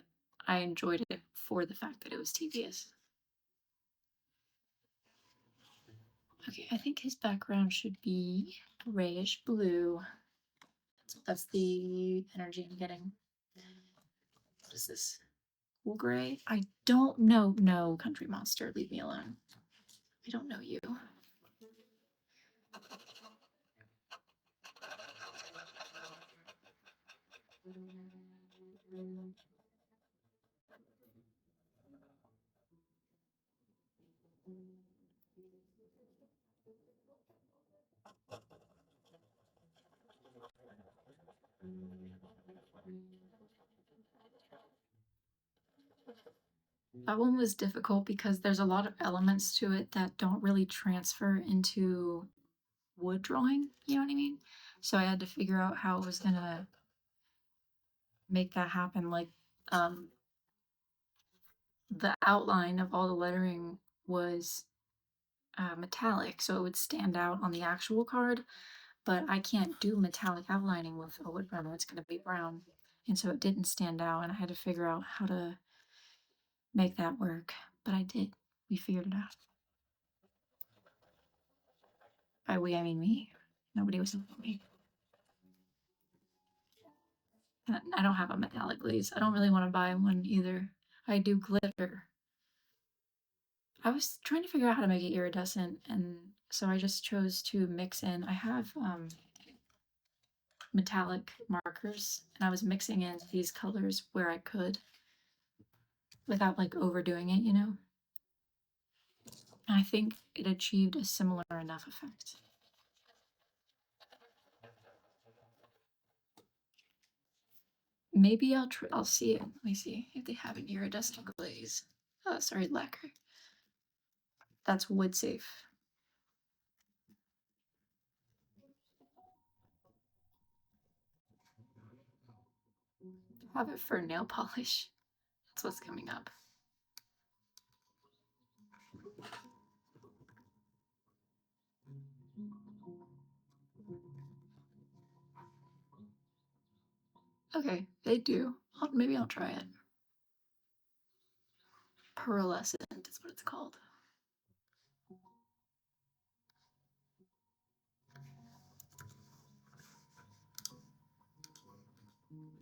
I enjoyed it for the fact that it was tedious. Okay, I think his background should be grayish blue. That's the energy I'm getting. What is this? Cool gray? I don't know. No, Country Monster, leave me alone. I don't know you. That one was difficult because there's a lot of elements to it that don't really transfer into wood drawing, you know what I mean? So I had to figure out how I was gonna make that happen. Like, the outline of all the lettering was metallic, so it would stand out on the actual card, but I can't do metallic outlining with a wood burner, it's gonna be brown. And so it didn't stand out, and I had to figure out how to make that work. But I did. We figured it out. By we, I mean me. Nobody was helping me. I don't have a metallic glaze. I don't really want to buy one either. I do glitter. I was trying to figure out how to make it iridescent, and so I just chose to mix in. I have metallic markers, and I was mixing in these colors where I could without like overdoing it, you know? And I think it achieved a similar enough effect. Maybe I'll see it. Let me see if they have an iridescent glaze. Oh, sorry, lacquer. That's wood safe. Have it for nail polish. That's what's coming up. Okay, they do. Maybe I'll try it. Pearlescent is what it's called.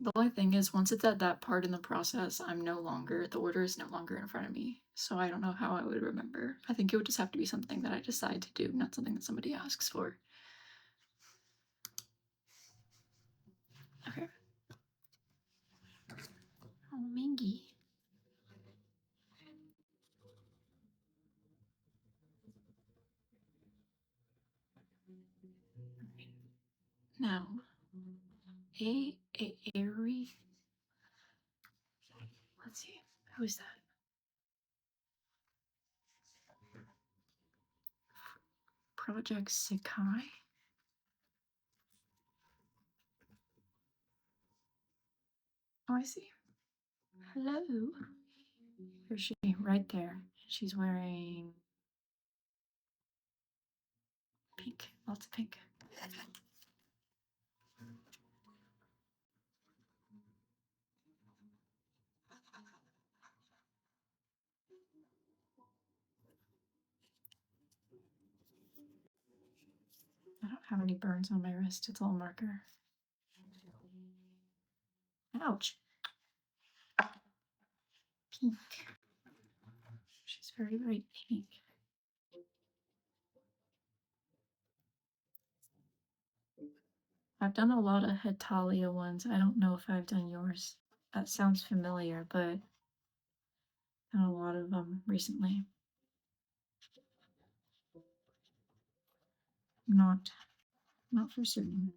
The only thing is, once it's at that part in the process, the order is no longer in front of me. So I don't know how I would remember. I think it would just have to be something that I decide to do, not something that somebody asks for. Okay. Oh, Mingy. Now, Airy. Let's see. Who's that? Project Sakai. Oh, I see. Hello. Where's she? Right there. She's wearing pink. Lots of pink. I don't have any burns on my wrist. It's all marker. Ouch. Pink. She's very, very pink. I've done a lot of Hetalia ones. I don't know if I've done yours. That sounds familiar, but done a lot of them recently. Not for certain.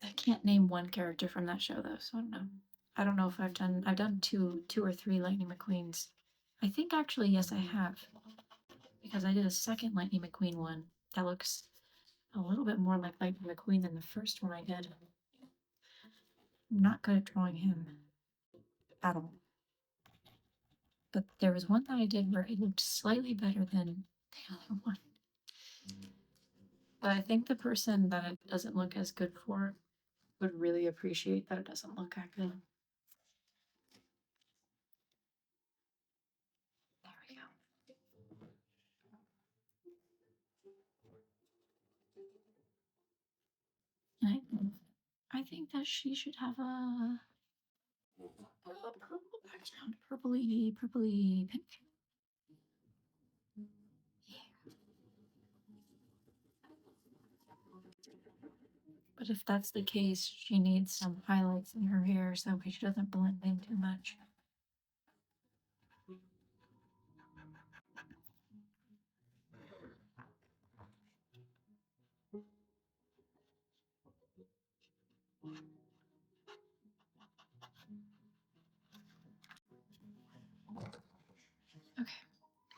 I can't name one character from that show though, so I don't know. I don't know if I've done two or three Lightning McQueens. I think actually yes I have. Because I did a second Lightning McQueen one that looks a little bit more like Lightning McQueen than the first one I did. I'm not good at drawing him at all. But there was one that I did where it looked slightly better than the other one. But I think the person that it doesn't look as good for would really appreciate that it doesn't look that good. There we go. I think that she should have a purple background, purpley pink. But if that's the case, she needs some highlights in her hair so she doesn't blend in too much. Okay,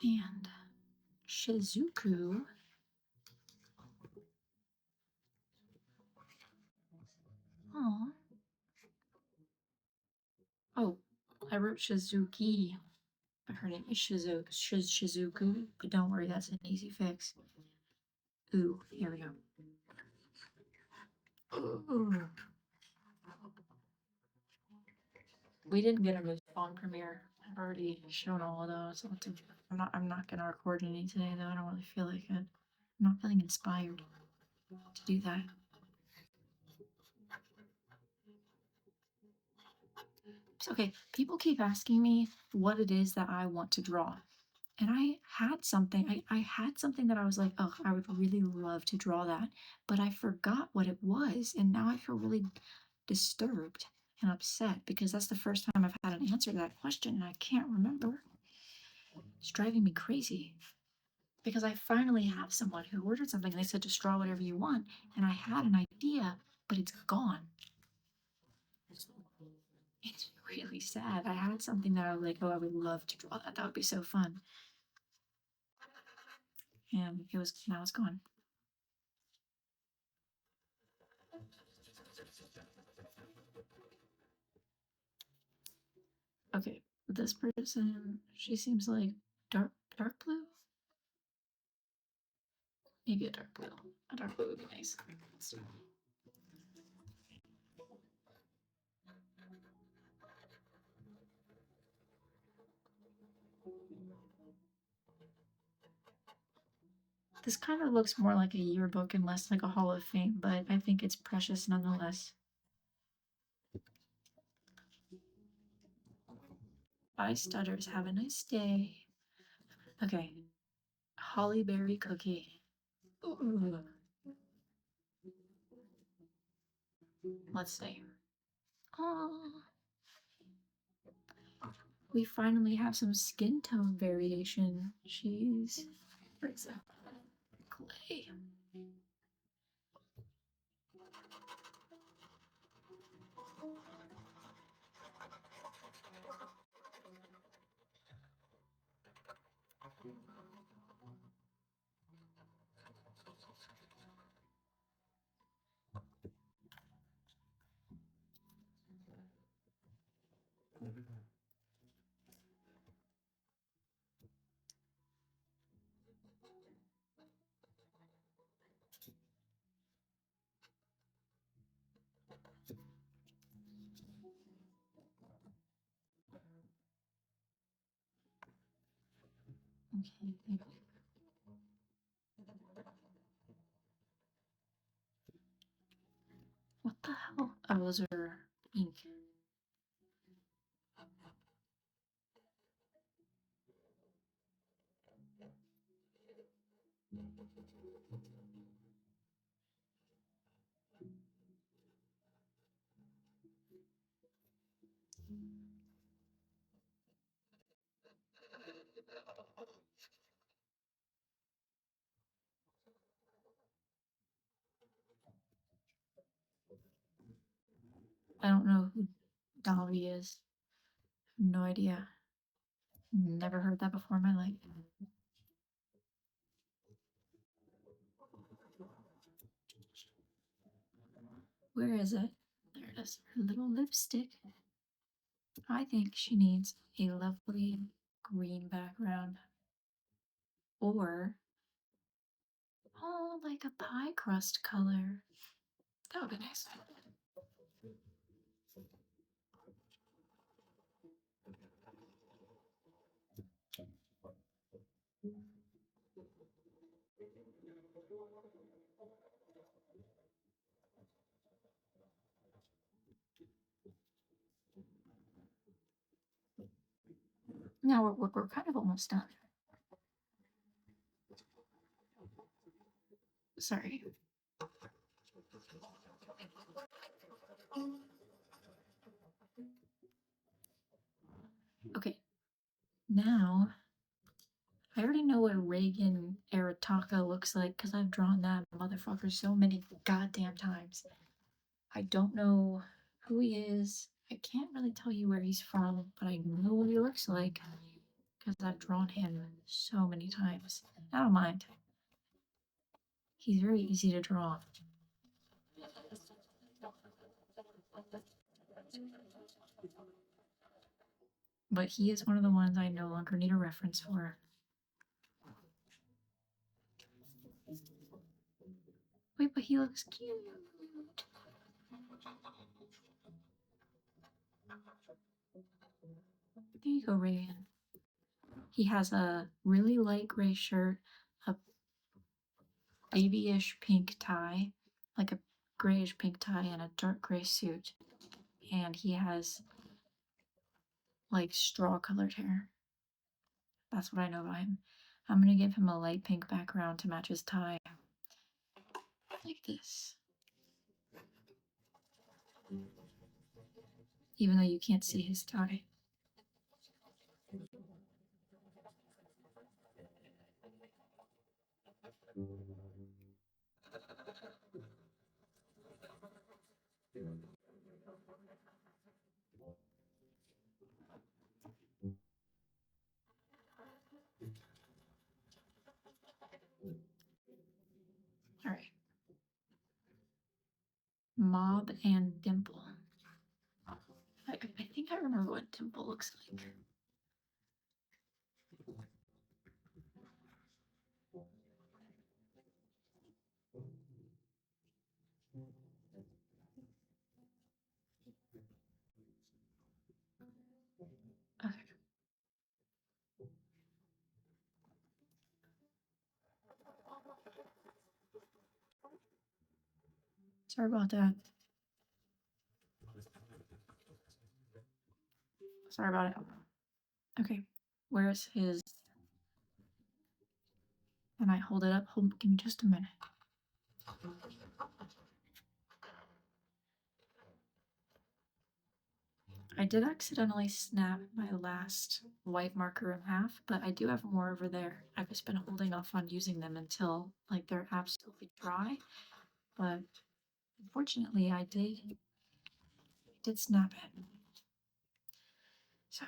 and Shizuku. Aw. Oh, I wrote Shizuki. But her name is Shizuku. But don't worry, that's an easy fix. Ooh, here we go. Ooh. We didn't get a new song premiere. I've already shown all of those. I'm not gonna record any today though. I don't really feel like it. I'm not feeling inspired to do that. Okay, people keep asking me what it is that I want to draw. And I had something, I had something that I was like, oh, I would really love to draw that, but I forgot what it was, and now I feel really disturbed and upset because that's the first time I've had an answer to that question and I can't remember. It's driving me crazy because I finally have someone who ordered something and they said just draw whatever you want, and I had an idea, but it's gone. It's really sad. I had something that I was like, oh, I would love to draw that. That would be so fun. And now it's gone. Okay, this person, she seems like dark blue? Maybe a dark blue. A dark blue would be nice. This kind of looks more like a yearbook and less like a Hall of Fame, but I think it's precious nonetheless. Bye, Stutters. Have a nice day. Okay. Hollyberry cookie. Ooh. Let's see. Oh, we finally have some skin tone variation. Jeez. For example, clay. Okay. What the hell? Oh, those are ink. I don't know who Dolly is. No idea. Never heard that before in my life. Where is it? There it is. Her little lipstick. I think she needs a lovely green background. Or, oh, like a pie crust color. That would be nice. Now we're kind of almost done. Sorry. Okay. Now I already know what Reagan Arataka looks like because I've drawn that motherfucker so many goddamn times. I don't know who he is. I can't really tell you where he's from, but I know what he looks like because I've drawn him so many times. I don't mind. He's very easy to draw. But he is one of the ones I no longer need a reference for. Wait, but he looks cute. There you go, Reagan. He has a really light gray shirt, a babyish pink tie, like a grayish pink tie, and a dark gray suit. And he has like straw colored hair. That's what I know about him. I'm gonna give him a light pink background to match his tie. Like this. Even though you can't see his tie. Alright. Mob and Dimple. I think I remember what Dimple looks like. Okay. Sorry about that. Sorry about it. Okay. Where's his? And I hold it up. Give me just a minute. I did accidentally snap my last white marker in half, but I do have more over there. I've just been holding off on using them until like they're absolutely dry. But unfortunately, I did snap it. So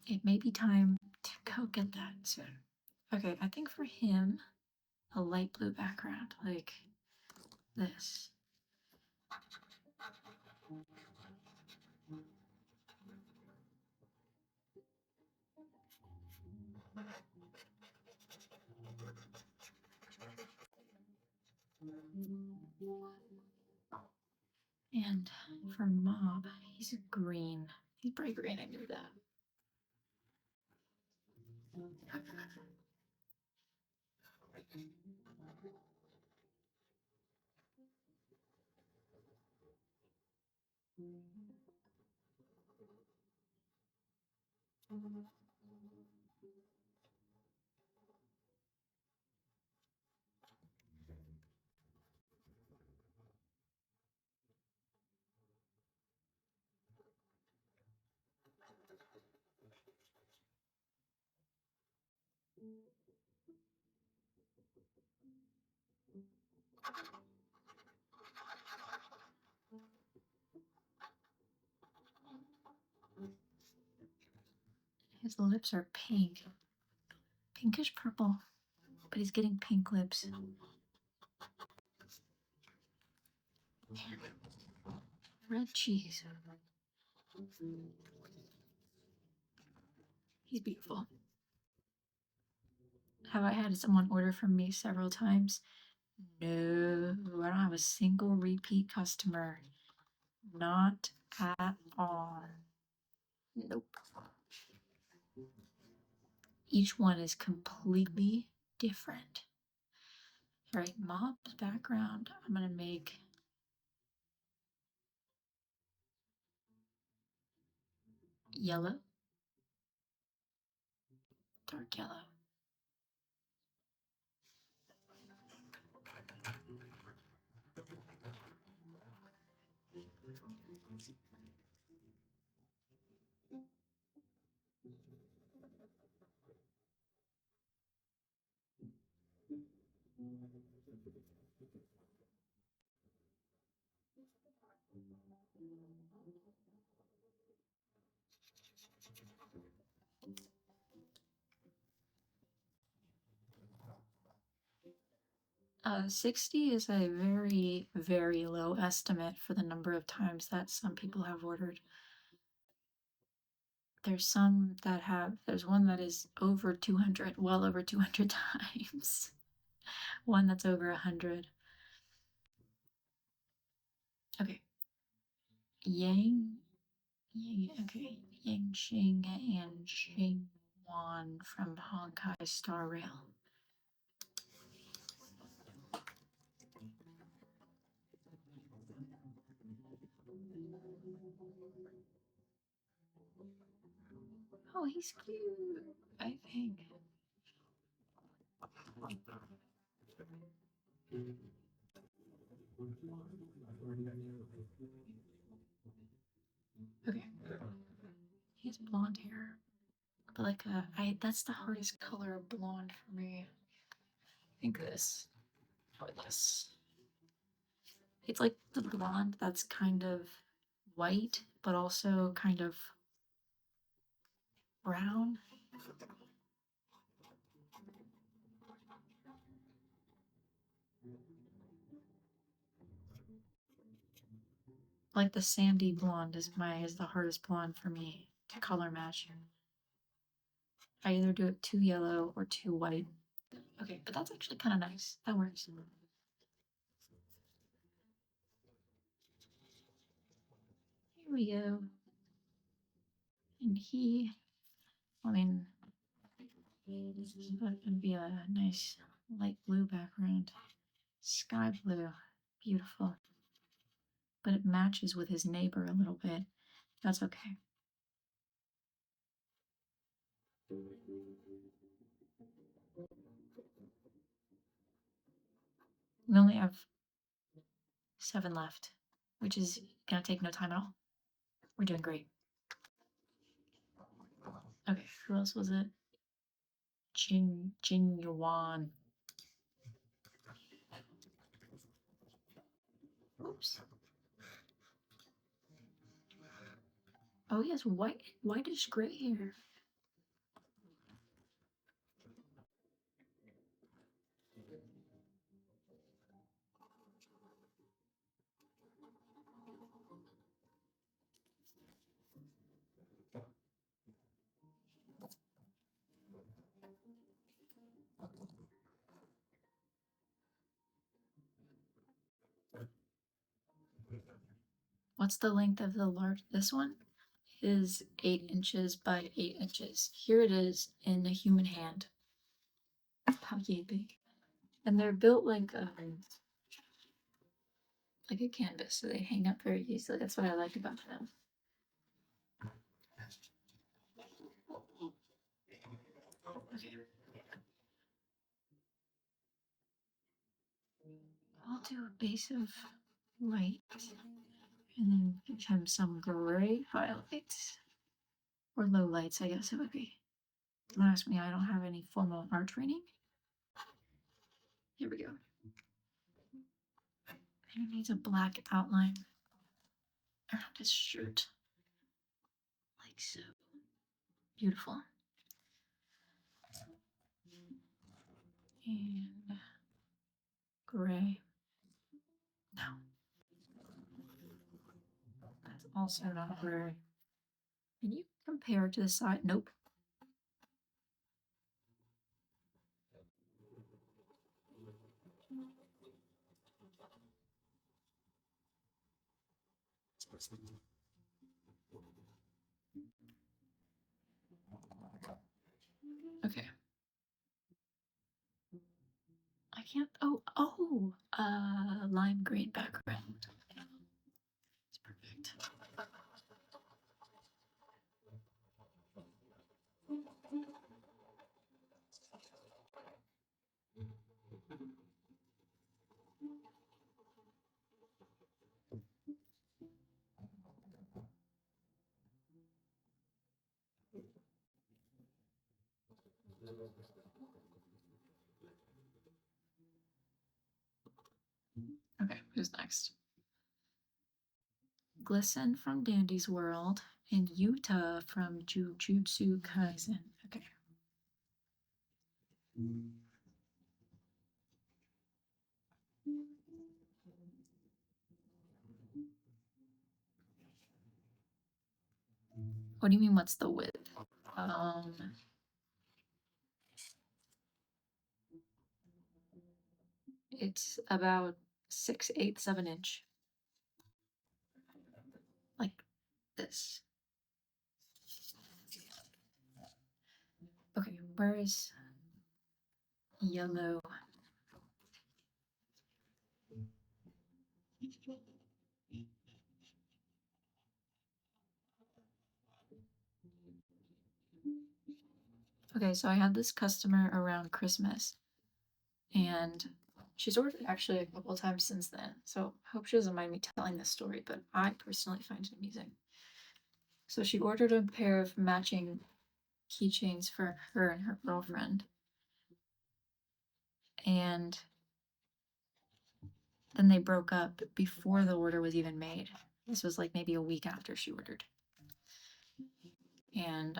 it may be time to go get that soon. Okay, I think for him, a light blue background like this. And for Mob, he's green. He's bright green, I knew that. His lips are pink. Pinkish purple. But he's getting pink lips. Red cheese. He's beautiful. Have I had someone order from me several times? No, I don't have a single repeat customer. Not at all. Nope. Each one is completely different. All right, Mob's background, I'm gonna make yellow. dark yellow. Uh, 60 is a very, very low estimate for the number of times that some people have ordered. There's some that have, there's one that is over 200, well over 200 times. One that's over 100. Okay. Okay. Yang Xing and Xing Wan from Honkai Star Rail. Oh, he's cute, I think. Okay. He has blonde hair. But like that's the hardest color of blonde for me. I think this or this. It's like the blonde that's kind of white, but also kind of brown. Like the sandy blonde is the hardest blonde for me to color match. I either do it too yellow or too white. Okay, but that's actually kind of nice. That works. Here we go. And I mean, that would be a nice light blue background. Sky blue. Beautiful. But it matches with his neighbor a little bit. That's okay. We only have 7 left, which is gonna take no time at all. We're doing great. Okay, who else was it? Jin Yuan. Oops. Oh, he has whitish gray hair. What's the length of the large? This one is 8 inches by 8 inches. Here it is in a human hand. How big. And they're built like a canvas, so they hang up very easily. That's what I like about them. Okay. I'll do a base of white and then give him some gray highlights or low lights, I guess it would be. Don't ask me, I don't have any formal art training. Here we go. He needs a black outline around his shirt, like so. Beautiful. And gray. No. That's also not gray. Can you compare to the side? Nope. Okay. I can't. Lime green background. It's perfect. Okay, who's next? Glisten from Dandy's World and Yuta from Jujutsu Kaisen. Okay. What do you mean, what's the width? It's about 6/8 of an inch. Like this. Okay, where is yellow? Okay, so I had this customer around Christmas, and she's ordered actually a couple of times since then. So I hope she doesn't mind me telling this story, but I personally find it amusing. So she ordered a pair of matching keychains for her and her girlfriend. And then they broke up before the order was even made. This was like maybe a week after she ordered. And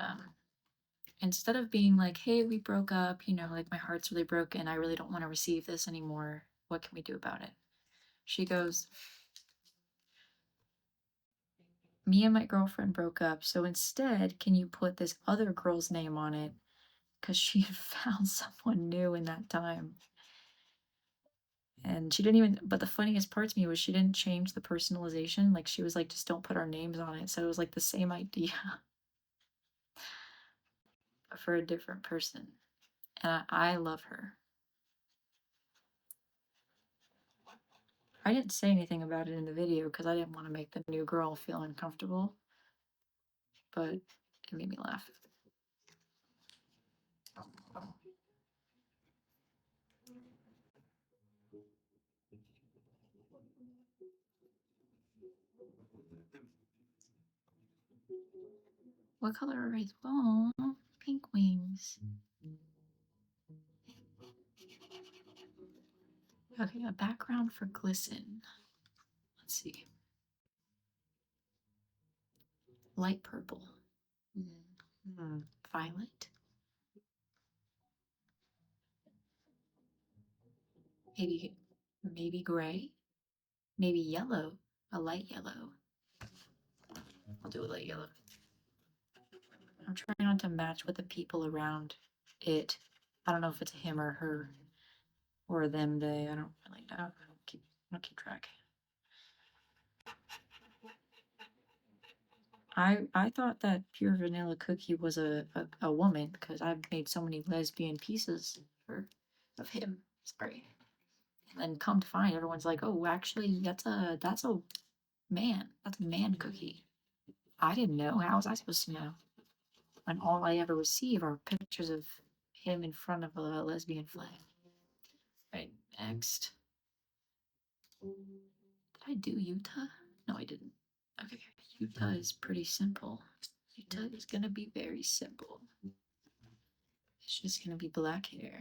instead of being like, hey, we broke up, you know, like my heart's really broken, I really don't want to receive this anymore, what can we do about it? She goes, me and my girlfriend broke up, so instead, can you put this other girl's name on it? Because she had found someone new in that time. And she didn't even, but the funniest part to me was she didn't change the personalization. Like, she was like, just don't put our names on it. So it was like the same idea, but for a different person. And I love her. I didn't say anything about it in the video because I didn't want to make the new girl feel uncomfortable, but it made me laugh. What color are his bones? Pink wings. Okay, a background for glisten. Let's see. Light purple. Violet. Maybe gray. Maybe yellow. A light yellow. I'll do a light yellow. I'm trying not to match with the people around it. I don't know if it's him or her or them, they. I don't really know. I don't keep track. I thought that Pure Vanilla Cookie was a woman because I've made so many lesbian pieces of him. Sorry. And then come to find, everyone's like, oh, actually, that's a man. That's a man cookie. I didn't know. How was I supposed to know? When all I ever receive are pictures of him in front of a lesbian flag. Right, next. Did I do Utah? No, I didn't. Okay, Utah is pretty simple. Utah is gonna be very simple. It's just gonna be black hair.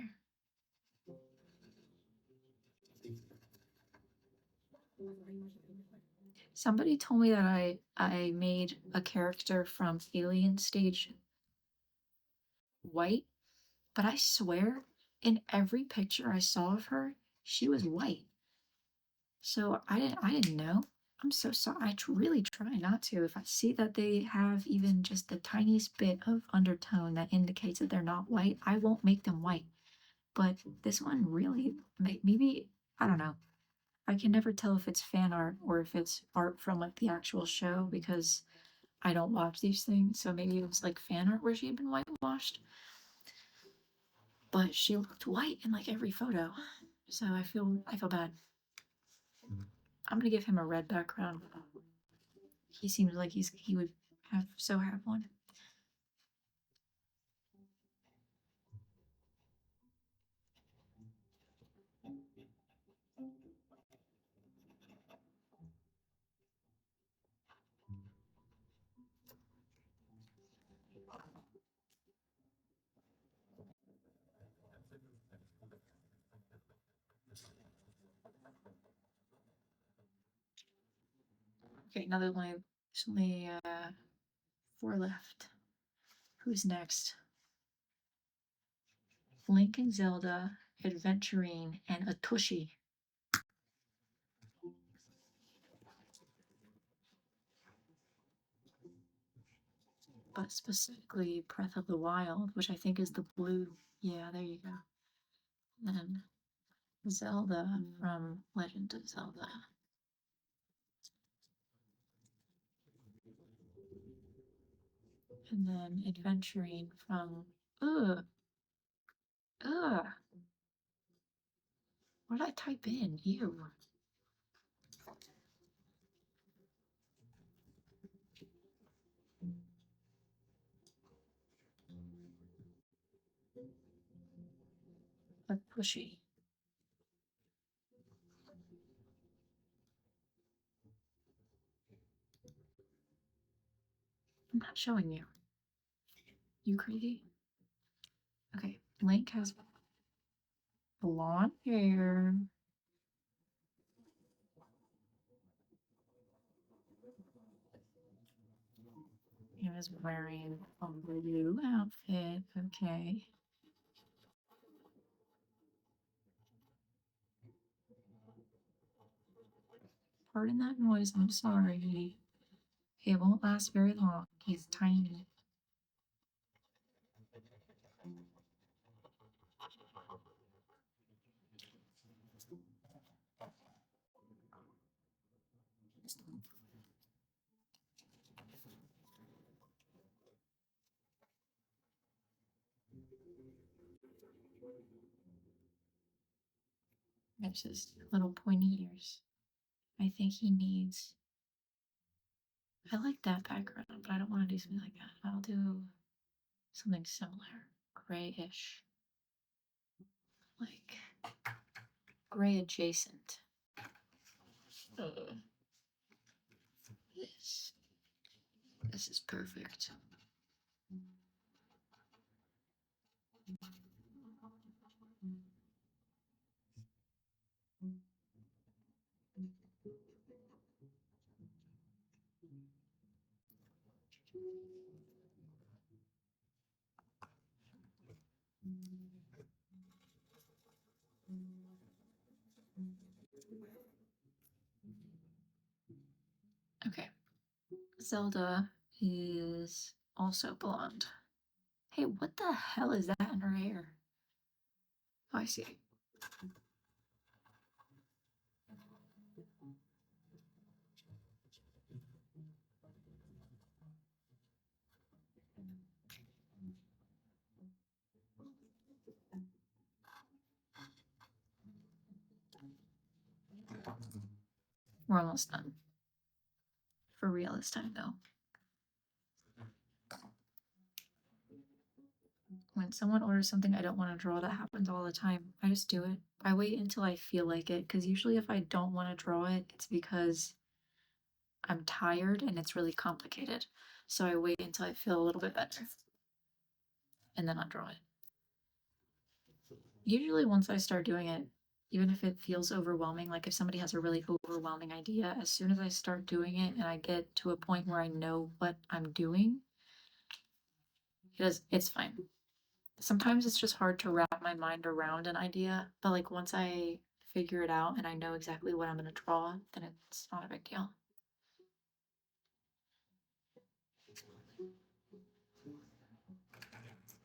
Somebody told me that I made a character from Alien Stage white, but I swear in every picture I saw of her, she was white. So I didn't know. I'm so sorry. I really try not to. If I see that they have even just the tiniest bit of undertone that indicates that they're not white, I won't make them white. But this one really, maybe, I don't know. I can never tell if it's fan art or if it's art from like the actual show because I don't watch these things. So maybe it was like fan art where she had been whitewashed. But she looked white in like every photo. So I feel bad. I'm gonna give him a red background. He seems like he would have one. Okay, another line. There's only 4 left. Who's next? Link and Zelda, Adventurine, and Atushi. But specifically Breath of the Wild, which I think is the blue. Yeah, there you go. And then Zelda from Legend of Zelda. And then Adventuring from. Ugh. Ugh. What did I type in? Ew. But pushy. I'm not showing you. You crazy? Okay, Link has blonde hair. He was wearing a blue outfit. Okay. Pardon that noise. I'm sorry. It won't last very long. He's tiny. There's his little pointy ears. I think he needs. I like that background, but I don't want to do something like that. I'll do something similar. Grayish. Like gray adjacent. This. This is perfect. Okay. Zelda is also blonde. Hey, what the hell is that in her hair? Oh, I see. We're almost done. For real this time, though. When someone orders something I don't want to draw, that happens all the time. I just do it. I wait until I feel like it, because usually if I don't want to draw it, it's because I'm tired and it's really complicated. So I wait until I feel a little bit better. And then I'll draw it. Usually once I start doing it, even if it feels overwhelming, like if somebody has a really overwhelming idea, as soon as I start doing it and I get to a point where I know what I'm doing, it's fine. Sometimes it's just hard to wrap my mind around an idea, but like once I figure it out and I know exactly what I'm going to draw, then it's not a big deal.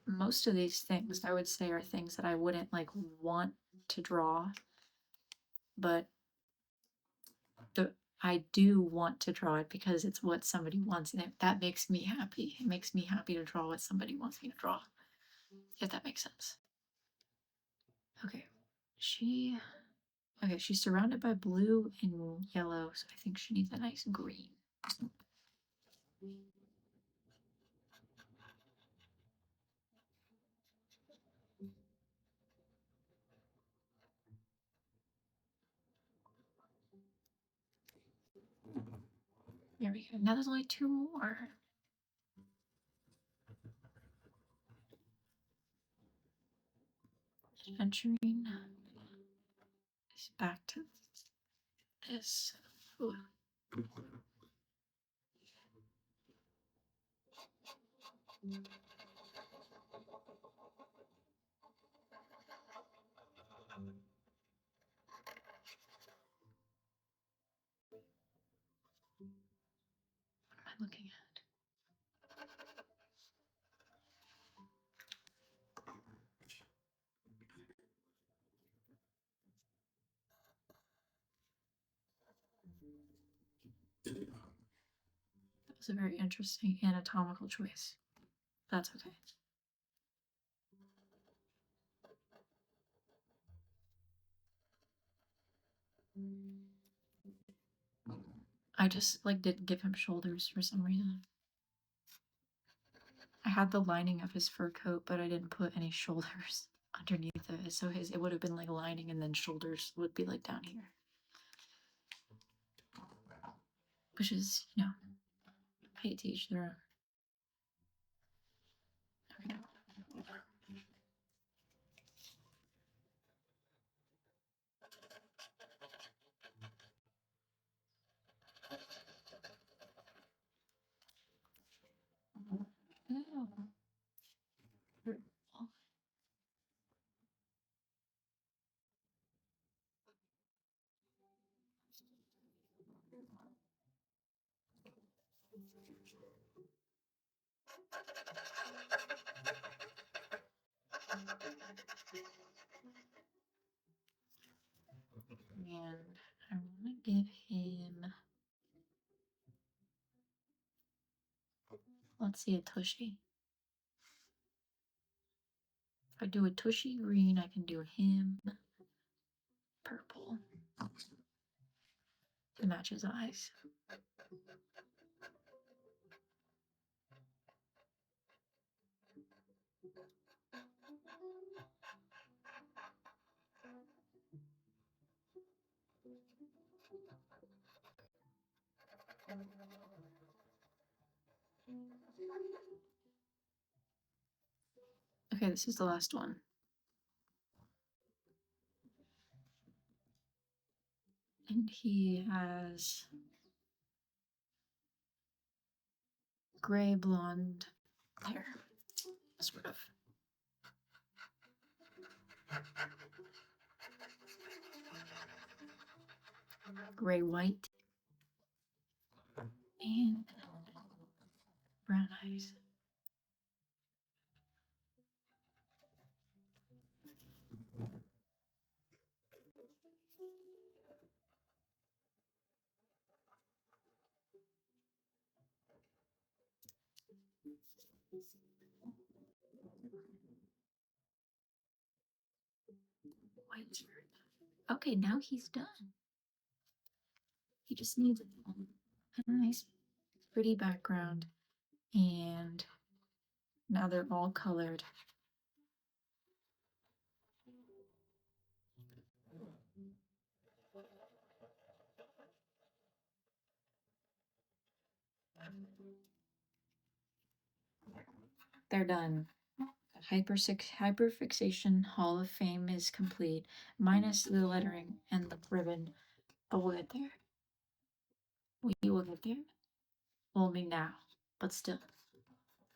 Most of these things I would say are things that I wouldn't like want to draw, but I do want to draw it because it's what somebody wants, and that makes me happy. It makes me happy to draw what somebody wants me to draw, if that makes sense. Okay, she's surrounded by blue and yellow, so I think she needs a nice green. There we go. Now there's only 2 more. Adventuring is back to this. Ooh. What am I looking at? That was a very interesting anatomical choice. That's okay. I just like didn't give him shoulders for some reason. I had the lining of his fur coat, but I didn't put any shoulders underneath it. So it would have been like lining and then shoulders would be like down here. Which is, you know, I hate to each their own. Okay. Oh. And I want to give him, let's see, a tushy. If I do a tushy green, I can do him purple to match his eyes. Okay, this is the last one. And he has gray blonde hair, sort of. Gray white and brown eyes. White shirt. Okay, now he's done. He just needs a nice, pretty background, and now they're all colored. They're done. Hyperfixation Hall of Fame is complete, minus the lettering and the ribbon, but we'll get there. We will get there. Only now, but still.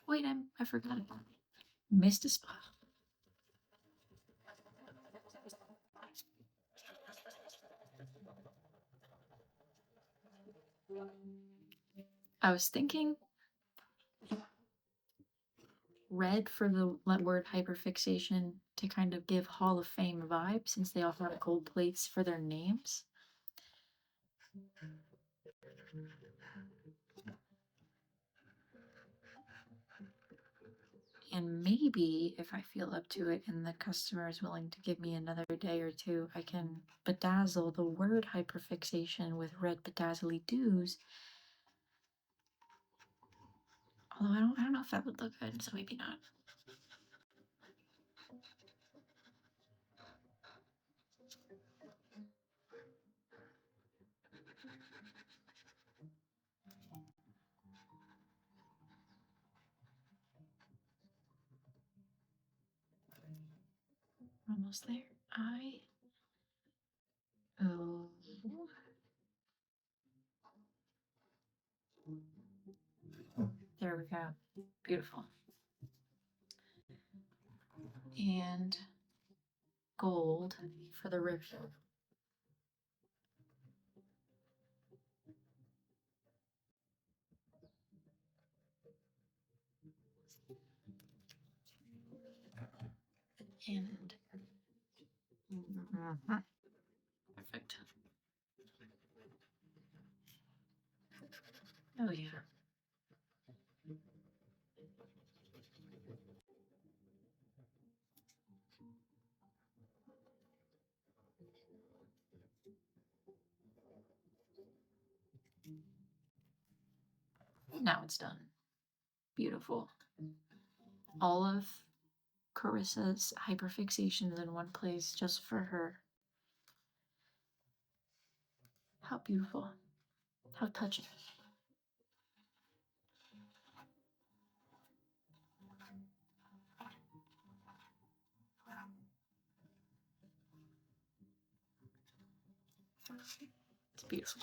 Wait, I forgot. Missed a spot. I was thinking red for the word hyperfixation to kind of give Hall of Fame vibe since they all have gold plates for their names. And maybe if I feel up to it and the customer is willing to give me another day or two, I can bedazzle the word hyperfixation with red bedazzly doos. Although I don't know if that would look good, so maybe not. Almost there. Oh. There we go. Beautiful. and gold for the rib. And perfect. Oh yeah. Now it's done. Beautiful. All of Carissa's hyperfixations in one place just for her. How beautiful. How touching. It's beautiful.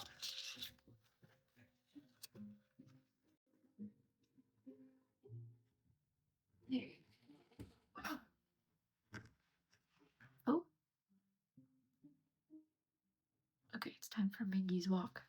There. Oh. Okay, it's time for Mingy's walk.